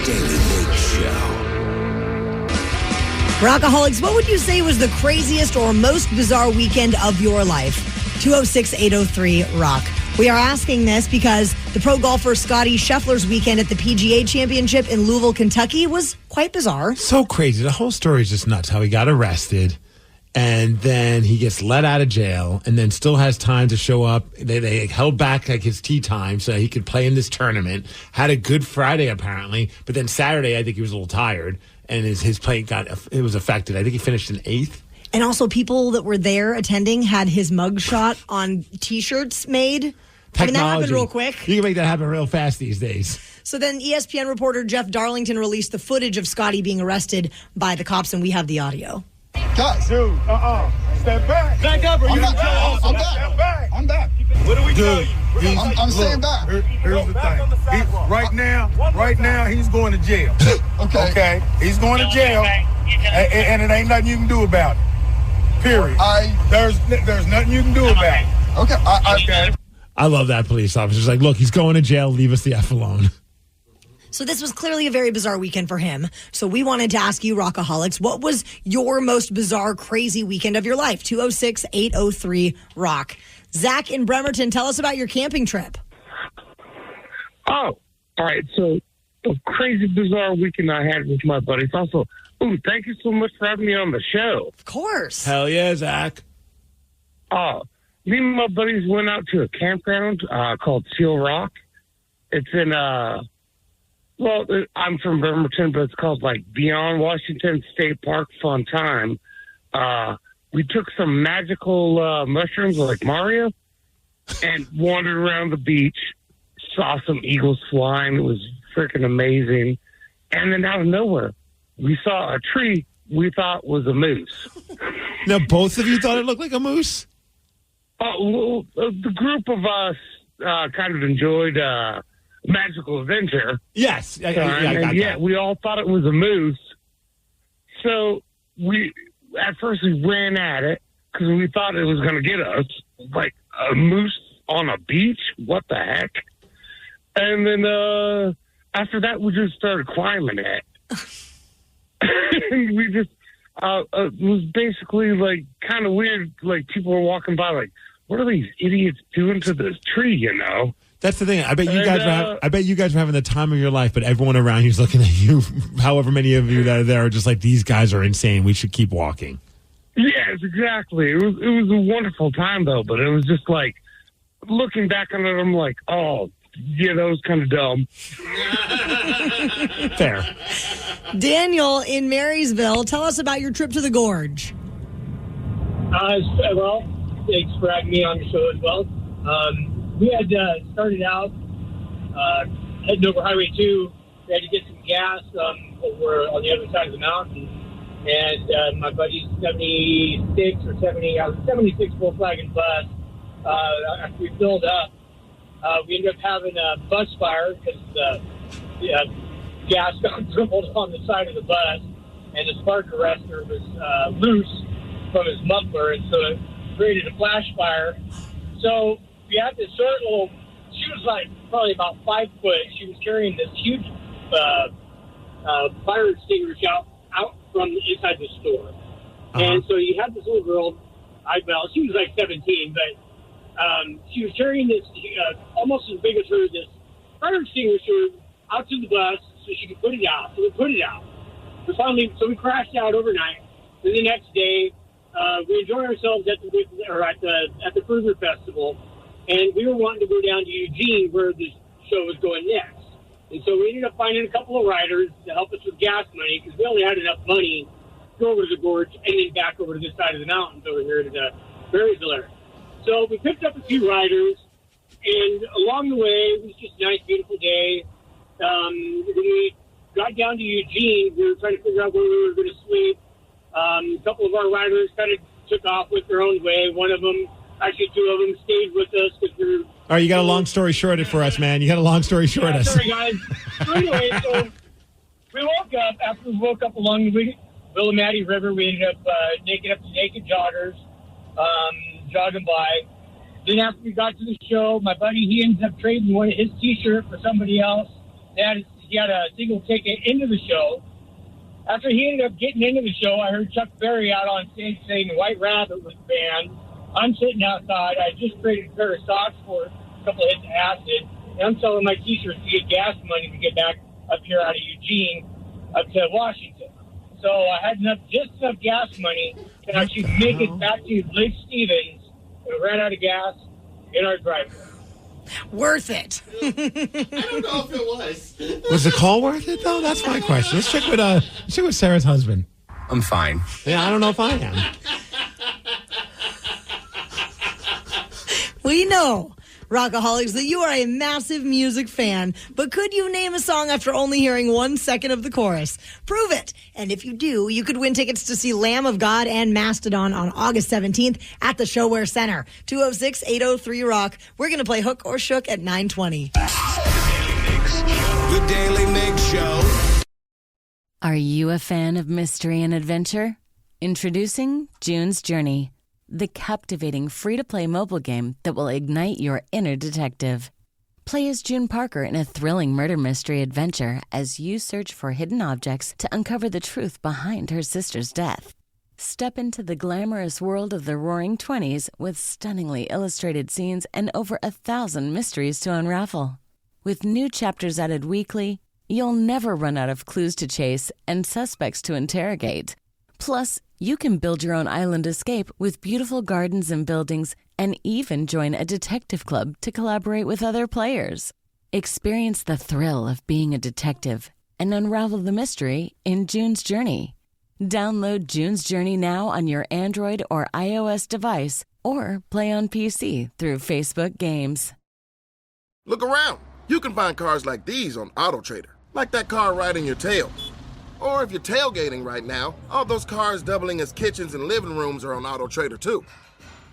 Daily Migs Show. Rockaholics, what would you say was the craziest or most bizarre weekend of your life? 206-803-ROCK. We are asking this because the pro golfer Scotty Scheffler's weekend at the PGA Championship in Louisville, Kentucky was quite bizarre. So crazy. The whole story is just nuts how he got arrested and then he gets let out of jail and then still has time to show up. They held back like his tee time so he could play in this tournament. Had a good Friday apparently, but then Saturday I think he was a little tired and his play was affected. I think he finished in 8th. And also people that were there attending had his mugshot on T-shirts made. I mean, that happened real quick. You can make that happen real fast these days. So then ESPN reporter Jeff Darlington released the footage of Scotty being arrested by the cops, and we have the audio. Guys. Dude, step back. Back up or you're not I'm back. I'm back. What do we tell you? I'm staying back. Here's the thing. Right now, he's going to jail. Okay? He's going to jail, and it ain't nothing you can do about it. Period. There's nothing you can do about it. Okay. Okay. I love that police officer's like, look, he's going to jail. Leave us the F alone. So this was clearly a very bizarre weekend for him. So we wanted to ask you, Rockaholics, what was your most bizarre, crazy weekend of your life? 206-803-ROCK. Zach in Bremerton, tell us about your camping trip. Oh, all right. So a crazy, bizarre weekend I had with my buddies. Also, thank you so much for having me on the show. Of course. Hell yeah, Zach. Me and my buddies went out to a campground called Seal Rock. It's in, I'm from Bremerton, but it's called like Beyond Washington State Park. Fun time. We took some magical mushrooms like Mario and wandered around the beach, saw some eagles flying. It was freaking amazing. And then out of nowhere, we saw a tree we thought was a moose. Now, both of you thought it looked like a moose? The group of us kind of enjoyed Magical Adventure. Yes. We all thought it was a moose. So at first we ran at it because we thought it was going to get us. Like a moose on a beach? What the heck? And then after that, we just started climbing it. And we just, it was basically like kind of weird. Like people were walking by like, what are these idiots doing to this tree, you know? That's the thing. I bet you guys were having the time of your life, but everyone around you's looking at you. However many of you that are there are just like, these guys are insane. We should keep walking. Yes, exactly. It was a wonderful time though, but it was just like looking back on it, I'm like, oh yeah, that was kind of dumb. Fair. Daniel in Marysville, tell us about your trip to the Gorge. Well, thanks for having me on the show as well. We had started out heading over Highway 2. We had to get some gas over on the other side of the mountain. And my buddy's 76 or 70, I was 76 Volkswagen bus. After we filled up, we ended up having a bus fire because the gas got dribbled on the side of the bus, and the spark arrestor was loose from his muffler, and so it created a flash fire. So we had this short little, she was like probably about 5 foot. She was carrying this huge fire extinguisher out from inside the store. And so you had this little girl, she was like 17, but she was carrying this almost as big as her, this fire extinguisher out to the bus so she could put it out. So we put it out. We crashed out overnight. Then the next day, we enjoyed ourselves at the Cruiser Festival, and we were wanting to go down to Eugene where the show was going next. And so we ended up finding a couple of riders to help us with gas money because we only had enough money to go over to the gorge and then back over to this side of the mountains over here to the Marysville area. So we picked up a few riders, and along the way, it was just a nice, beautiful day. When we got down to Eugene, we were trying to figure out where we were going to sleep. A couple of our riders kind of took off with their own way. One of them, actually 2 of them, stayed with us because we were... All right, you got a long story shorted for us, man. You got a long story short us. Sorry, guys. So anyway, we woke up. After we woke up along the Willamette River, we ended up naked up to naked joggers, jogging by. Then after we got to the show, my buddy, he ended up trading one of his T-shirts for somebody else. He had a single ticket into the show. After he ended up getting into the show, I heard Chuck Berry out on stage saying White Rabbit was banned. I'm sitting outside. I just traded a pair of socks for a couple of hits of acid. And I'm selling my T-shirts to get gas money to get back up here out of Eugene up to Washington. So I had just enough gas money to actually make it back to Lake Stevens. We ran out of gas in our driveway. Worth it. I don't know if it was. Was the call worth it, though? That's my question. Let's check with Sarah's husband. I'm fine. Yeah, I don't know if I am. We know, Rockaholics, that you are a massive music fan, but could you name a song after only hearing 1 second of the chorus? Prove it. And if you do, you could win tickets to see Lamb of God and Mastodon on August 17th at the ShoWare Center. 206-803-ROCK. We're going to play Hook or Shook at 9:20. The Daily Migs Show. Are you a fan of mystery and adventure? Introducing June's Journey, the captivating free-to-play mobile game that will ignite your inner detective. Play as June Parker in a thrilling murder mystery adventure as you search for hidden objects to uncover the truth behind her sister's death. Step into the glamorous world of the Roaring '20s with stunningly illustrated scenes and over 1,000 mysteries to unravel. With new chapters added weekly, you'll never run out of clues to chase and suspects to interrogate. Plus, you can build your own island escape with beautiful gardens and buildings, and even join a detective club to collaborate with other players. Experience the thrill of being a detective and unravel the mystery in June's Journey. Download June's Journey now on your Android or iOS device, or play on PC through Facebook Games. Look around. You can find cars like these on AutoTrader, like that car right in your tail. Or if you're tailgating right now, all those cars doubling as kitchens and living rooms are on AutoTrader too.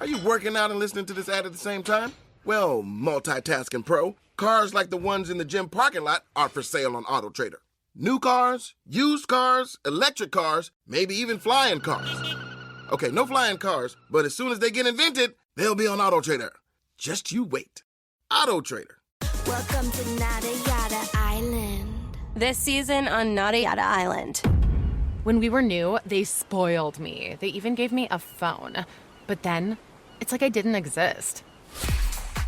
Are you working out and listening to this ad at the same time? Well, multitasking pro, cars like the ones in the gym parking lot are for sale on AutoTrader. New cars, used cars, electric cars, maybe even flying cars. Okay, no flying cars, but as soon as they get invented, they'll be on AutoTrader. Just you wait. AutoTrader. Welcome to Nada Yada Island. This season on Nada Yada Island. When we were new, they spoiled me. They even gave me a phone. But then, it's like I didn't exist.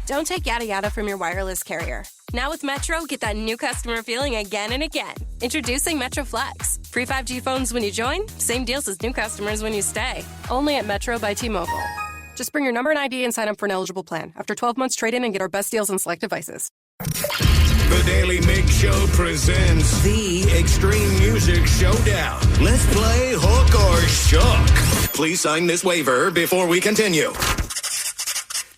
Don't take yada yada from your wireless carrier. Now with Metro, get that new customer feeling again and again. Introducing Metro Flex. Free 5G phones when you join, same deals as new customers when you stay. Only at Metro by T-Mobile. Just bring your number and ID and sign up for an eligible plan. After 12 months, trade in and get our best deals on select devices. The Daily Migs Show presents the Extreme Music Showdown. Let's play Hook or Shook. Please sign this waiver before we continue.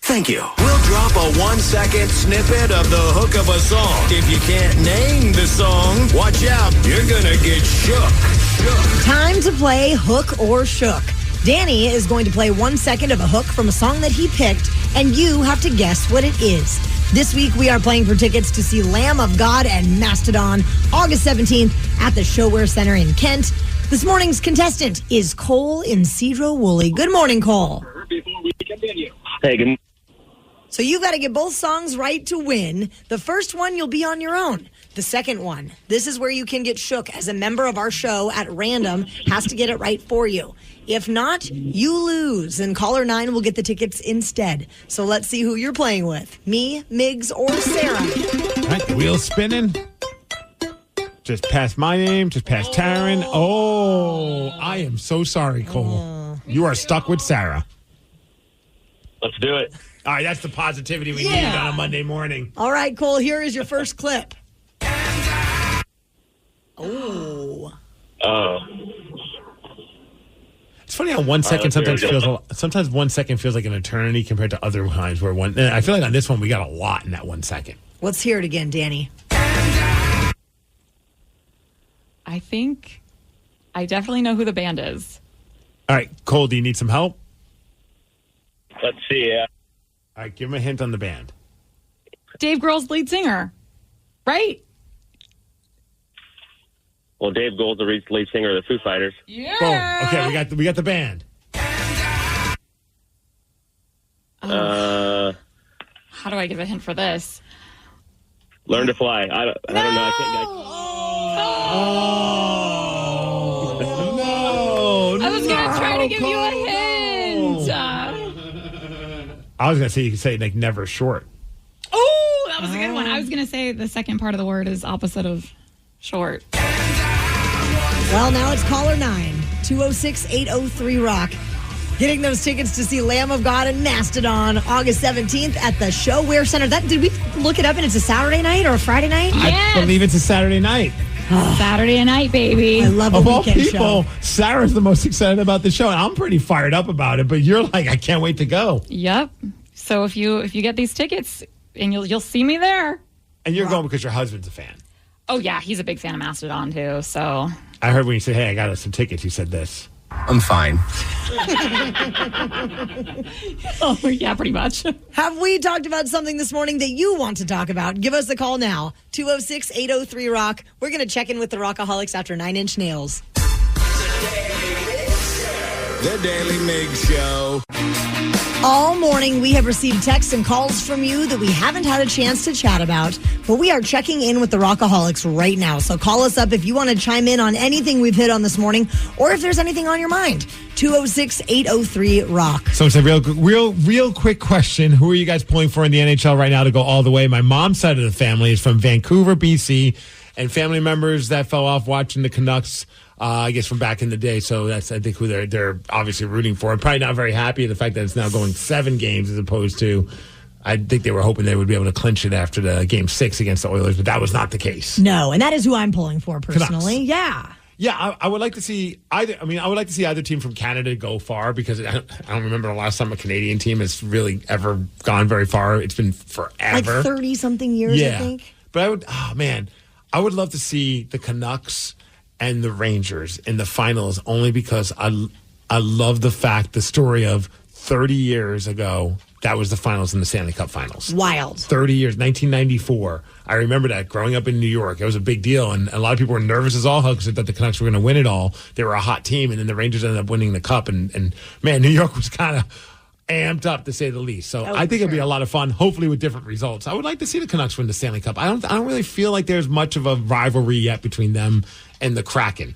Thank you. We'll drop a 1-second snippet of the hook of a song. If you can't name the song, watch out. You're gonna get shook. Time to play Hook or Shook. Danny is going to play 1 second of a hook from a song that he picked, and you have to guess what it is. This week, we are playing for tickets to see Lamb of God and Mastodon August 17th at the ShoWare Center in Kent. This morning's contestant is Cole in Cedro Woolley. Good morning, Cole. Before we continue. Hey, good. So you've got to get both songs right to win. The first one, you'll be on your own. The second one, this is where you can get shook as a member of our show at random has to get it right for you. If not, you lose, and caller 9 will get the tickets instead. So let's see who you're playing with. Me, Migs, or Sarah. All right, the wheel's spinning. Just past my name, just past Taryn. Oh, I am so sorry, Cole. You are stuck with Sarah. Let's do it. All right, that's the positivity we need on a Monday morning. All right, Cole, here is your first clip. Oh. It's funny how 1 second sometimes sometimes 1 second feels like an eternity compared to other times where I feel like on this one we got a lot in that 1 second. Let's hear it again, Danny. I think I definitely know who the band is. All right, Cole, do you need some help? Let's see. All right, give him a hint on the band. Dave Grohl's lead singer, right? Well, Dave Grohl's the lead singer of the Foo Fighters. Yeah. Boom. Okay, we got the band. How do I give a hint for this? Learn to Fly. I don't know. I can't. No. I was going to try to give you a hint. I was going to say you could say like never short. Oh, that was a good one. I was going to say the second part of the word is opposite of short. Well, now it's caller 9, 206-803-ROCK. Getting those tickets to see Lamb of God and Mastodon August 17th at the ShoWare Center. Did we look it up and it's a Saturday night or a Friday night? Yes. I believe it's a Saturday night. Saturday night, baby. I love a Of all weekend people, show. Sarah's the most excited about the show, and I'm pretty fired up about it. But you're like, I can't wait to go. Yep. So if you get these tickets, and you'll see me there. And you're going because your husband's a fan. Oh yeah, he's a big fan of Mastodon too. So I heard when you said, "Hey, I got us some tickets," you said this. I'm fine. oh yeah, pretty much. Have we talked about something this morning that you want to talk about? Give us a call now. 206-803-ROCK. We're going to check in with the Rockaholics after 9 Inch Nails. The Daily Migs Show. All morning, we have received texts and calls from you that we haven't had a chance to chat about, but we are checking in with the Rockaholics right now. So call us up if you want to chime in on anything we've hit on this morning, or if there's anything on your mind. 206-803-ROCK. So it's a real quick question. Who are you guys pulling for in the NHL right now to go all the way? My mom's side of the family is from Vancouver, BC, and family members that fell off watching the Canucks, I guess, from back in the day. So that's, I think, who they're obviously rooting for. I'm probably not very happy at the fact that it's now going 7 games as opposed to, I think they were hoping they would be able to clinch it after the Game 6 against the Oilers, but that was not the case. No, and that is who I'm pulling for personally. Canucks. Yeah. Yeah, I would like to see either. I mean, I would like to see either team from Canada go far because I don't remember the last time a Canadian team has really ever gone very far. It's been forever, like 30-something years, I think. But I would love to see the Canucks and the Rangers in the finals only because I love the story of 30 years ago, that was the finals in the Stanley Cup Finals. Wild. 30 years, 1994. I remember that growing up in New York. It was a big deal, and a lot of people were nervous as all hell because they thought the Canucks were going to win it all. They were a hot team, and then the Rangers ended up winning the Cup, and man, New York was kind of amped up, to say the least. So I think it'd be a lot of fun, hopefully with different results. I would like to see the Canucks win the Stanley Cup. I don't really feel like there's much of a rivalry yet between them and the Kraken.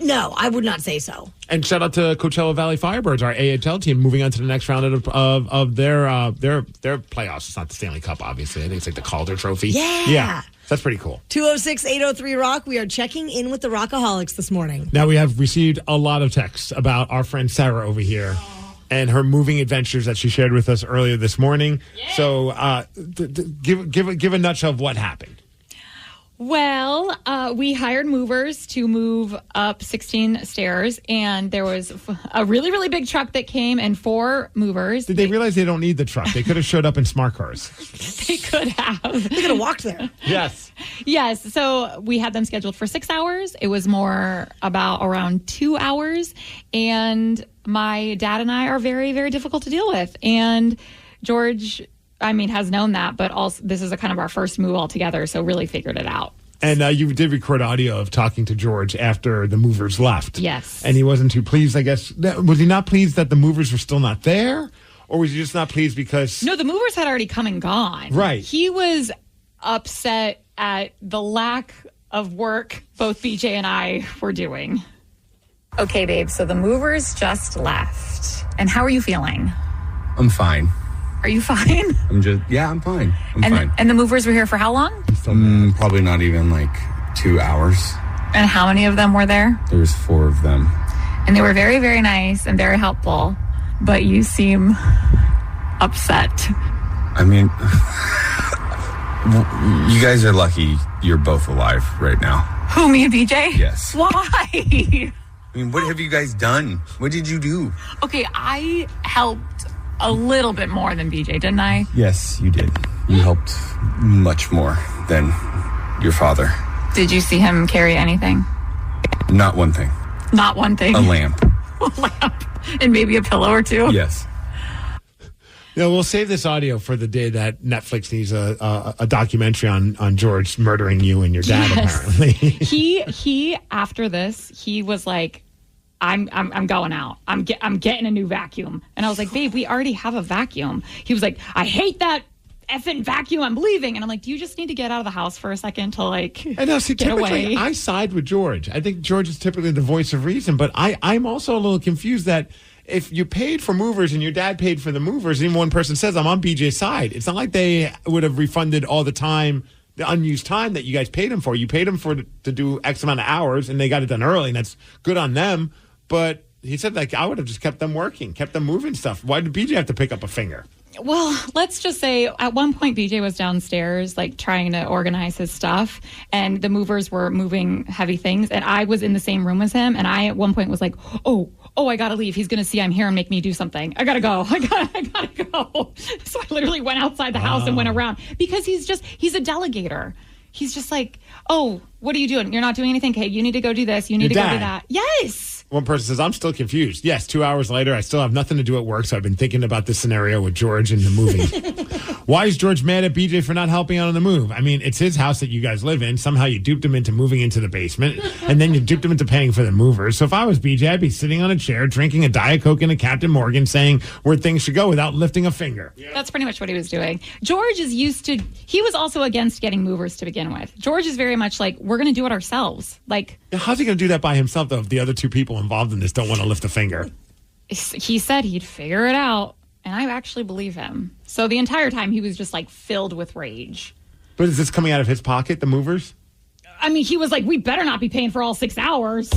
No, I would not say so. And shout out to Coachella Valley Firebirds, our AHL team, moving on to the next round of their playoffs. It's not the Stanley Cup, obviously. I think it's like the Calder Trophy. Yeah. That's pretty cool. 206-803-ROCK. We are checking in with the Rockaholics this morning. Now, we have received a lot of texts about our friend Sarah over here and her moving adventures that she shared with us earlier this morning. Yeah. So give a nutshell of what happened. Well, we hired movers to move up 16 stairs, and there was a really, really big truck that came and 4 movers. Did they realize they don't need the truck? They could have showed up in smart cars. They could have. They could have walked there. Yes. Yes. So we had them scheduled for 6 hours. It was more about around 2 hours. And my dad and I are very, very difficult to deal with. And George, has known that, but also this is a kind of our first move all together, so really figured it out. And you did record audio of talking to George after the movers left. Yes. And he wasn't too pleased, I guess. Was he not pleased that the movers were still not there? Or was he just not pleased because... No, the movers had already come and gone. Right. He was upset at the lack of work both BJ and I were doing. Okay, babe, so the movers just left. And how are you feeling? I'm fine. Are you fine? I'm fine. I'm fine. And the movers were here for how long? Probably not even 2 hours. And how many of them were there? There was 4 of them. And they were very, very nice and very helpful. But you seem upset. You guys are lucky you're both alive right now. Who, me and BJ? Yes. Why? What have you guys done? What did you do? Okay, I helped a little bit more than BJ, didn't I? Yes, you did. You helped much more than your father. Did you see him carry anything? Not one thing. Not one thing? A lamp. A lamp. And maybe a pillow or two? Yes. We'll save this audio for the day that Netflix needs a documentary on George murdering you and your dad, apparently. He after this, he was like, I'm going out. I'm getting a new vacuum. And I was like, babe, we already have a vacuum. He was like, I hate that effing vacuum. I'm leaving. And I'm like, do you just need to get out of the house for a second to I know, get away? I side with George. I think George is typically the voice of reason, but I'm also a little confused that if you paid for movers and your dad paid for the movers, even one person says, I'm on BJ's side. It's not like they would have refunded all the time, the unused time that you guys paid him for. You paid him to do X amount of hours, and they got it done early, and that's good on them. But he said, I would have just kept them working, kept them moving stuff. Why did BJ have to pick up a finger? Well, let's just say at one point BJ was downstairs trying to organize his stuff, and the movers were moving heavy things, and I was in the same room as him, and I at one point was like, oh, I gotta leave. He's gonna see I'm here and make me do something. I gotta go. I gotta go. So I literally went outside the house and went around because he's a delegator. He's just like, oh, what are you doing? You're not doing anything. Okay, you need to go do this. You need to go do that. Yes. One person says, I'm still confused. Yes, 2 hours later, I still have nothing to do at work, so I've been thinking about this scenario with George and the moving. Why is George mad at BJ for not helping out on the move? It's his house that you guys live in. Somehow you duped him into moving into the basement, and then you duped him into paying for the movers. So if I was BJ, I'd be sitting on a chair, drinking a Diet Coke and a Captain Morgan, saying where things should go without lifting a finger. Yeah. That's pretty much what he was doing. George is he was also against getting movers to begin with. George is very much like, we're going to do it ourselves. How's he going to do that by himself, though, if the other two people involved in this don't want to lift a finger? He said he'd figure it out, and I actually believe him. So the entire time he was just filled with rage. But is this coming out of his pocket, the movers? He was like, we better not be paying for all 6 hours.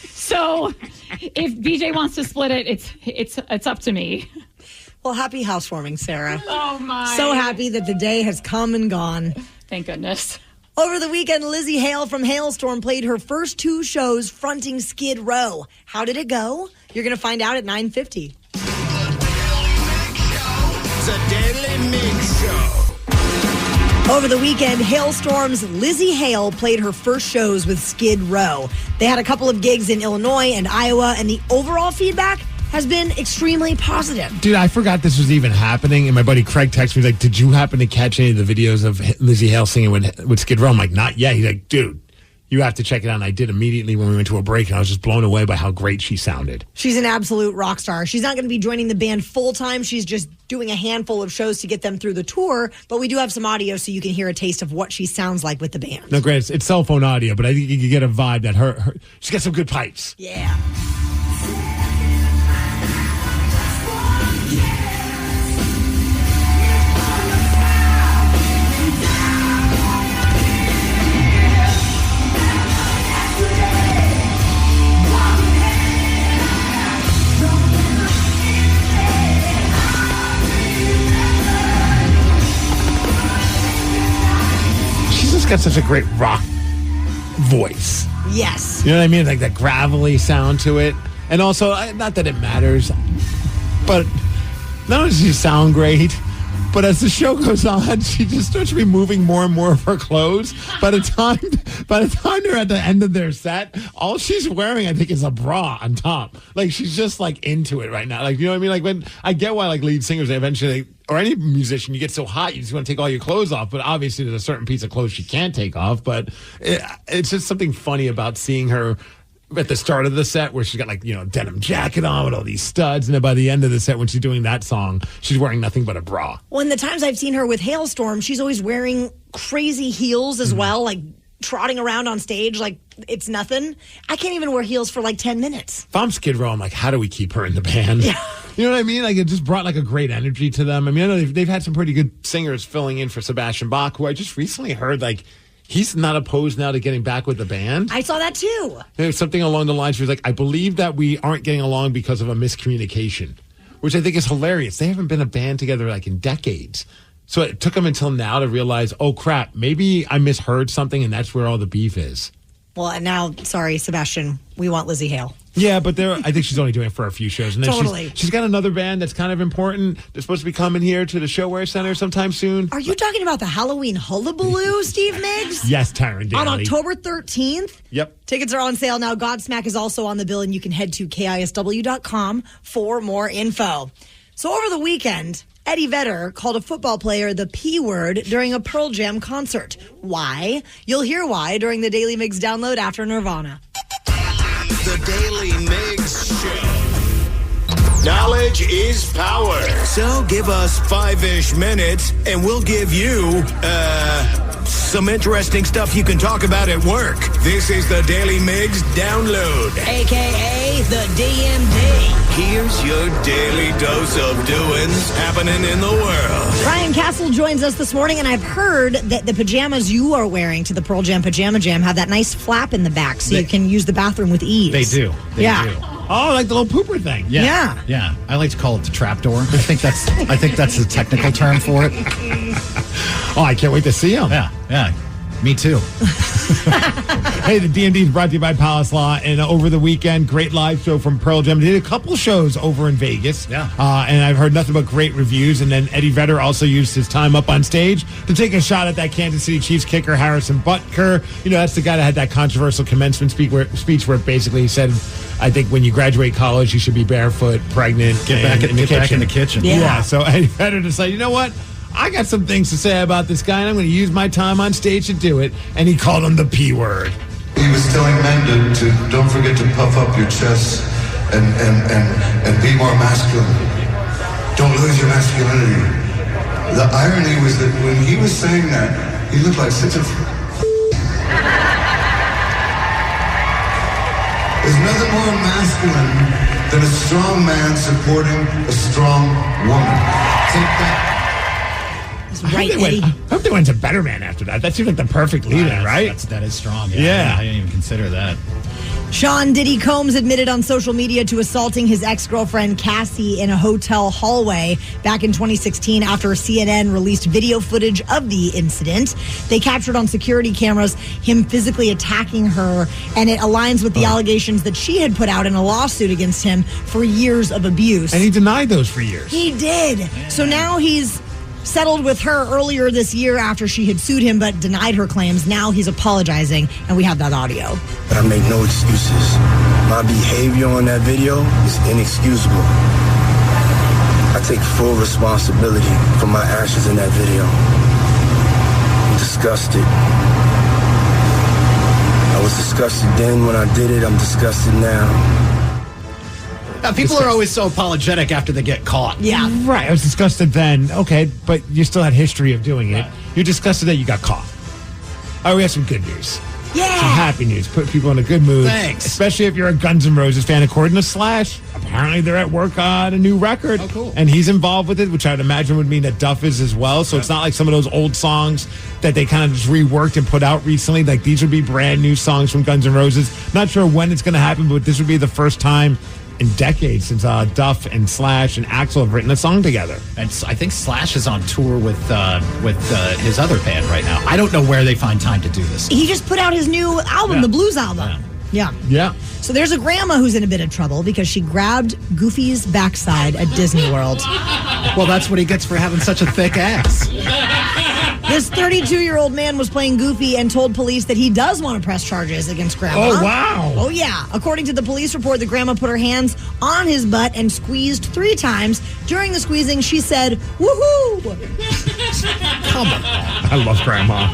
So if BJ wants to split it, it's up to me. Well, happy housewarming, Sarah. Oh, my. So happy that the day has come and gone. Thank goodness. Over the weekend, Lizzie Hale from Hailstorm played her first 2 shows fronting Skid Row. How did it go? You're going to find out at 9:50. The Daly Migs Show. Over the weekend, Hailstorm's Lizzie Hale played her first shows with Skid Row. They had a couple of gigs in Illinois and Iowa, and the overall feedback, has been extremely positive. Dude, I forgot this was even happening, and my buddy Craig texted me, he's like, did you happen to catch any of the videos of Lizzie Hale singing with Skid Row? I'm like, not yet. He's like, dude, you have to check it out. And I did immediately when we went to a break, and I was just blown away by how great she sounded. She's an absolute rock star. She's not going to be joining the band full-time. She's just doing a handful of shows to get them through the tour, but we do have some audio so you can hear a taste of what she sounds like with the band. No, granted, it's cell phone audio, but I think you can get a vibe that she's got some good pipes. Yeah. Got such a great rock voice. Yes. You know what I mean? Like that gravelly sound to it. And also, not that it matters, but not only does she sound great, but as the show goes on, she just starts removing more and more of her clothes. By the time they're at the end of their set, all she's wearing, I think, is a bra on top. Like, she's just like into it right now. Like, you know what I mean? Like, when I get why like lead singers eventually, or any musician, you get so hot, you just want to take all your clothes off. But obviously, there's a certain piece of clothes she can't take off. But it's just something funny about seeing her at the start of the set where she's got like, denim jacket on with all these studs. And then by the end of the set, when she's doing that song, she's wearing nothing but a bra. Well, in the times I've seen her with Hailstorm, she's always wearing crazy heels as well, like trotting around on stage like it's nothing. I can't even wear heels for like 10 minutes. If I'm Skid Row, I'm like, how do we keep her in the band? Yeah. You know what I mean? Like, it just brought like a great energy to them. I mean, I know they've had some pretty good singers filling in for Sebastian Bach, who I just recently heard like he's not opposed now to getting back with the band. I saw that too. There's something along the lines where he's like, I believe that we aren't getting along because of a miscommunication, which I think is hilarious. They haven't been a band together like in decades. So it took them until now to realize, oh crap, maybe I misheard something and that's where all the beef is. Well, and now, sorry, Sebastian, we want Lizzie Hale. Yeah, but I think she's only doing it for a few shows. And then totally. She's got another band that's kind of important. They're supposed to be coming here to the ShoWare Center sometime soon. Are you talking about the Halloween Hullabaloo, Steve Migs? Yes, Tyron Daly. On October 13th? Yep. Tickets are on sale now. Godsmack is also on the bill, and you can head to KISW.com for more info. So over the weekend, Eddie Vedder called a football player the P word during a Pearl Jam concert. Why? You'll hear why during the Daily Migs download after Nirvana. The Daily Migs Show. Knowledge is power. So give us 5-ish minutes and we'll give you, some interesting stuff you can talk about at work. This is the Daily Migs Download. AKA the DMD. Here's your daily dose of doings happening in the world. Ryan Castle joins us this morning, and I've heard that the pajamas you are wearing to the Pearl Jam Pajama Jam have that nice flap in the back so you can use the bathroom with ease. They do. They do. Oh, like the little pooper thing. Yeah. I like to call it the trapdoor. I think that's the technical term for it. Oh, I can't wait to see them. Yeah. Me too. Hey, the DMD is brought to you by Palace Law. And over the weekend, great live show from Pearl Jam. They did a couple shows over in Vegas. Yeah. And I've heard nothing but great reviews. And then Eddie Vedder also used his time up on stage to take a shot at that Kansas City Chiefs kicker, Harrison Butker. You know, that's the guy that had that controversial commencement speech where basically he said, I think when you graduate college, you should be barefoot, pregnant, get back in the kitchen. Yeah. So Eddie Vedder decided, you know what? I got some things to say about this guy, and I'm going to use my time on stage to do it. And he called him the P word. He was telling men to don't forget to puff up your chest and be more masculine. Don't lose your masculinity. The irony was that when he was saying that, he looked like such a... There's nothing more masculine than a strong man supporting a strong woman. Take that. Right, Eddie. I hope they went to Better Man after that. That seems like the perfect lead-in, right? That is strong. Yeah. I didn't even consider that. Sean Diddy Combs admitted on social media to assaulting his ex-girlfriend Cassie in a hotel hallway back in 2016 after CNN released video footage of the incident. They captured on security cameras him physically attacking her, and it aligns with the allegations that she had put out in a lawsuit against him for years of abuse. And he denied those for years. He did. So now he's settled with her earlier this year after she had sued him but denied her claims. Now he's apologizing, and we have that audio. I make no excuses. My behavior on that video is inexcusable. I take full responsibility for my actions in that video. I'm disgusted. I was disgusted then when I did it. I'm disgusted now. People are always so apologetic after they get caught. Yeah. Right. I was disgusted then. Okay, but you still had history of doing it. You're disgusted that you got caught. Oh, we have some good news. Yeah. Some happy news. Put people in a good mood. Thanks. Especially if you're a Guns N' Roses fan. According to Slash, apparently they're at work on a new record. Oh, cool. And he's involved with it, which I'd imagine would mean that Duff is as well. So it's not like some of those old songs that they kind of just reworked and put out recently. Like these would be brand new songs from Guns N' Roses. Not sure when it's going to happen, but this would be the first time in decades since Duff and Slash and Axl have written a song together. And I think Slash is on tour with his other band right now. I don't know where they find time to do this. He just put out his new album, the blues album. Yeah. So there's a grandma who's in a bit of trouble because she grabbed Goofy's backside at Disney World. Well, that's what he gets for having such a thick ass. This 32-year-old man was playing Goofy and told police that he does want to press charges against Grandma. Oh, wow. Oh, yeah. According to the police report, the grandma put her hands on his butt and squeezed 3 times. During the squeezing, she said, woohoo! Come on. I love Grandma.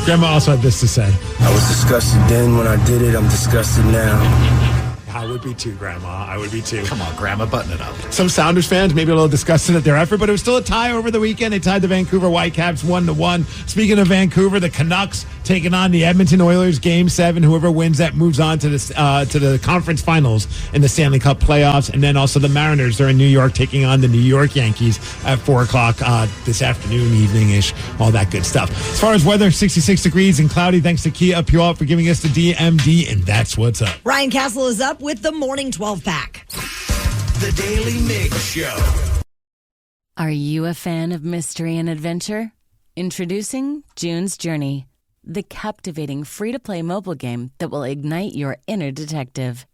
Grandma also had this to say. I was disgusted then when I did it. I'm disgusted now. I would be too, Grandma. I would be too. Come on, Grandma, button it up. Some Sounders fans maybe a little disgusted at their effort, but it was still a tie over the weekend. They tied the Vancouver Whitecaps 1-1. Speaking of Vancouver, the Canucks taking on the Edmonton Oilers, Game 7. Whoever wins that moves on to the conference finals in the Stanley Cup playoffs. And then also the Mariners, they're in New York taking on the New York Yankees at 4 o'clock this afternoon, evening-ish, all that good stuff. As far as weather, 66 degrees and cloudy. Thanks to Kia Puyallup for giving us the DMD, and that's what's up. Ryan Castle is up with the Morning 12-pack. The Daily Migs Show. Are you a fan of mystery and adventure? Introducing June's Journey, the captivating free-to-play mobile game that will ignite your inner detective.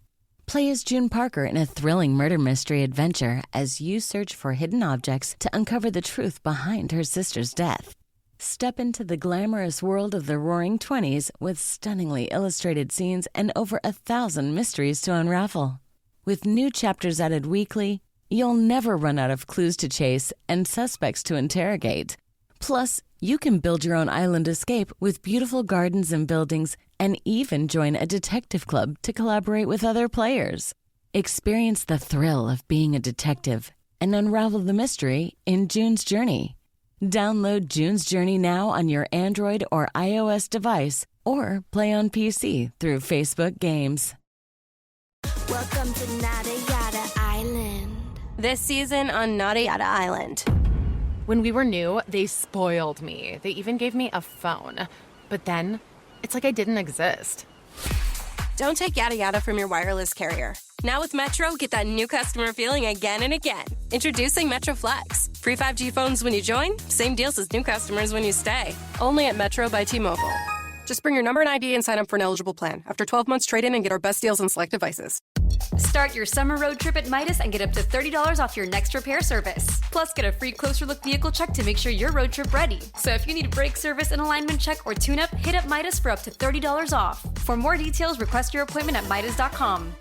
Play as June Parker in a thrilling murder mystery adventure as you search for hidden objects to uncover the truth behind her sister's death. Step into the glamorous world of the Roaring 20s with stunningly illustrated scenes and over 1,000 mysteries to unravel. With new chapters added weekly, you'll never run out of clues to chase and suspects to interrogate. Plus, you can build your own island escape with beautiful gardens and buildings and even join a detective club to collaborate with other players. Experience the thrill of being a detective and unravel the mystery in June's Journey. Download June's Journey now on your Android or iOS device or play on PC through Facebook Games. Welcome to Nada Yada Island. This season on Nada Yada Island. When we were new, they spoiled me. They even gave me a phone. But then, it's like I didn't exist. Don't take yada yada from your wireless carrier. Now with Metro, get that new customer feeling again and again. Introducing Metro Flex. Free 5G phones when you join, same deals as new customers when you stay. Only at Metro by T-Mobile. Just bring your number and ID and sign up for an eligible plan. After 12 months, trade in and get our best deals on select devices. Start your summer road trip at Midas and get up to $30 off your next repair service. Plus, get a free closer look vehicle check to make sure your road trip ready. So if you need a brake service, an alignment check, or tune-up, hit up Midas for up to $30 off. For more details, request your appointment at Midas.com.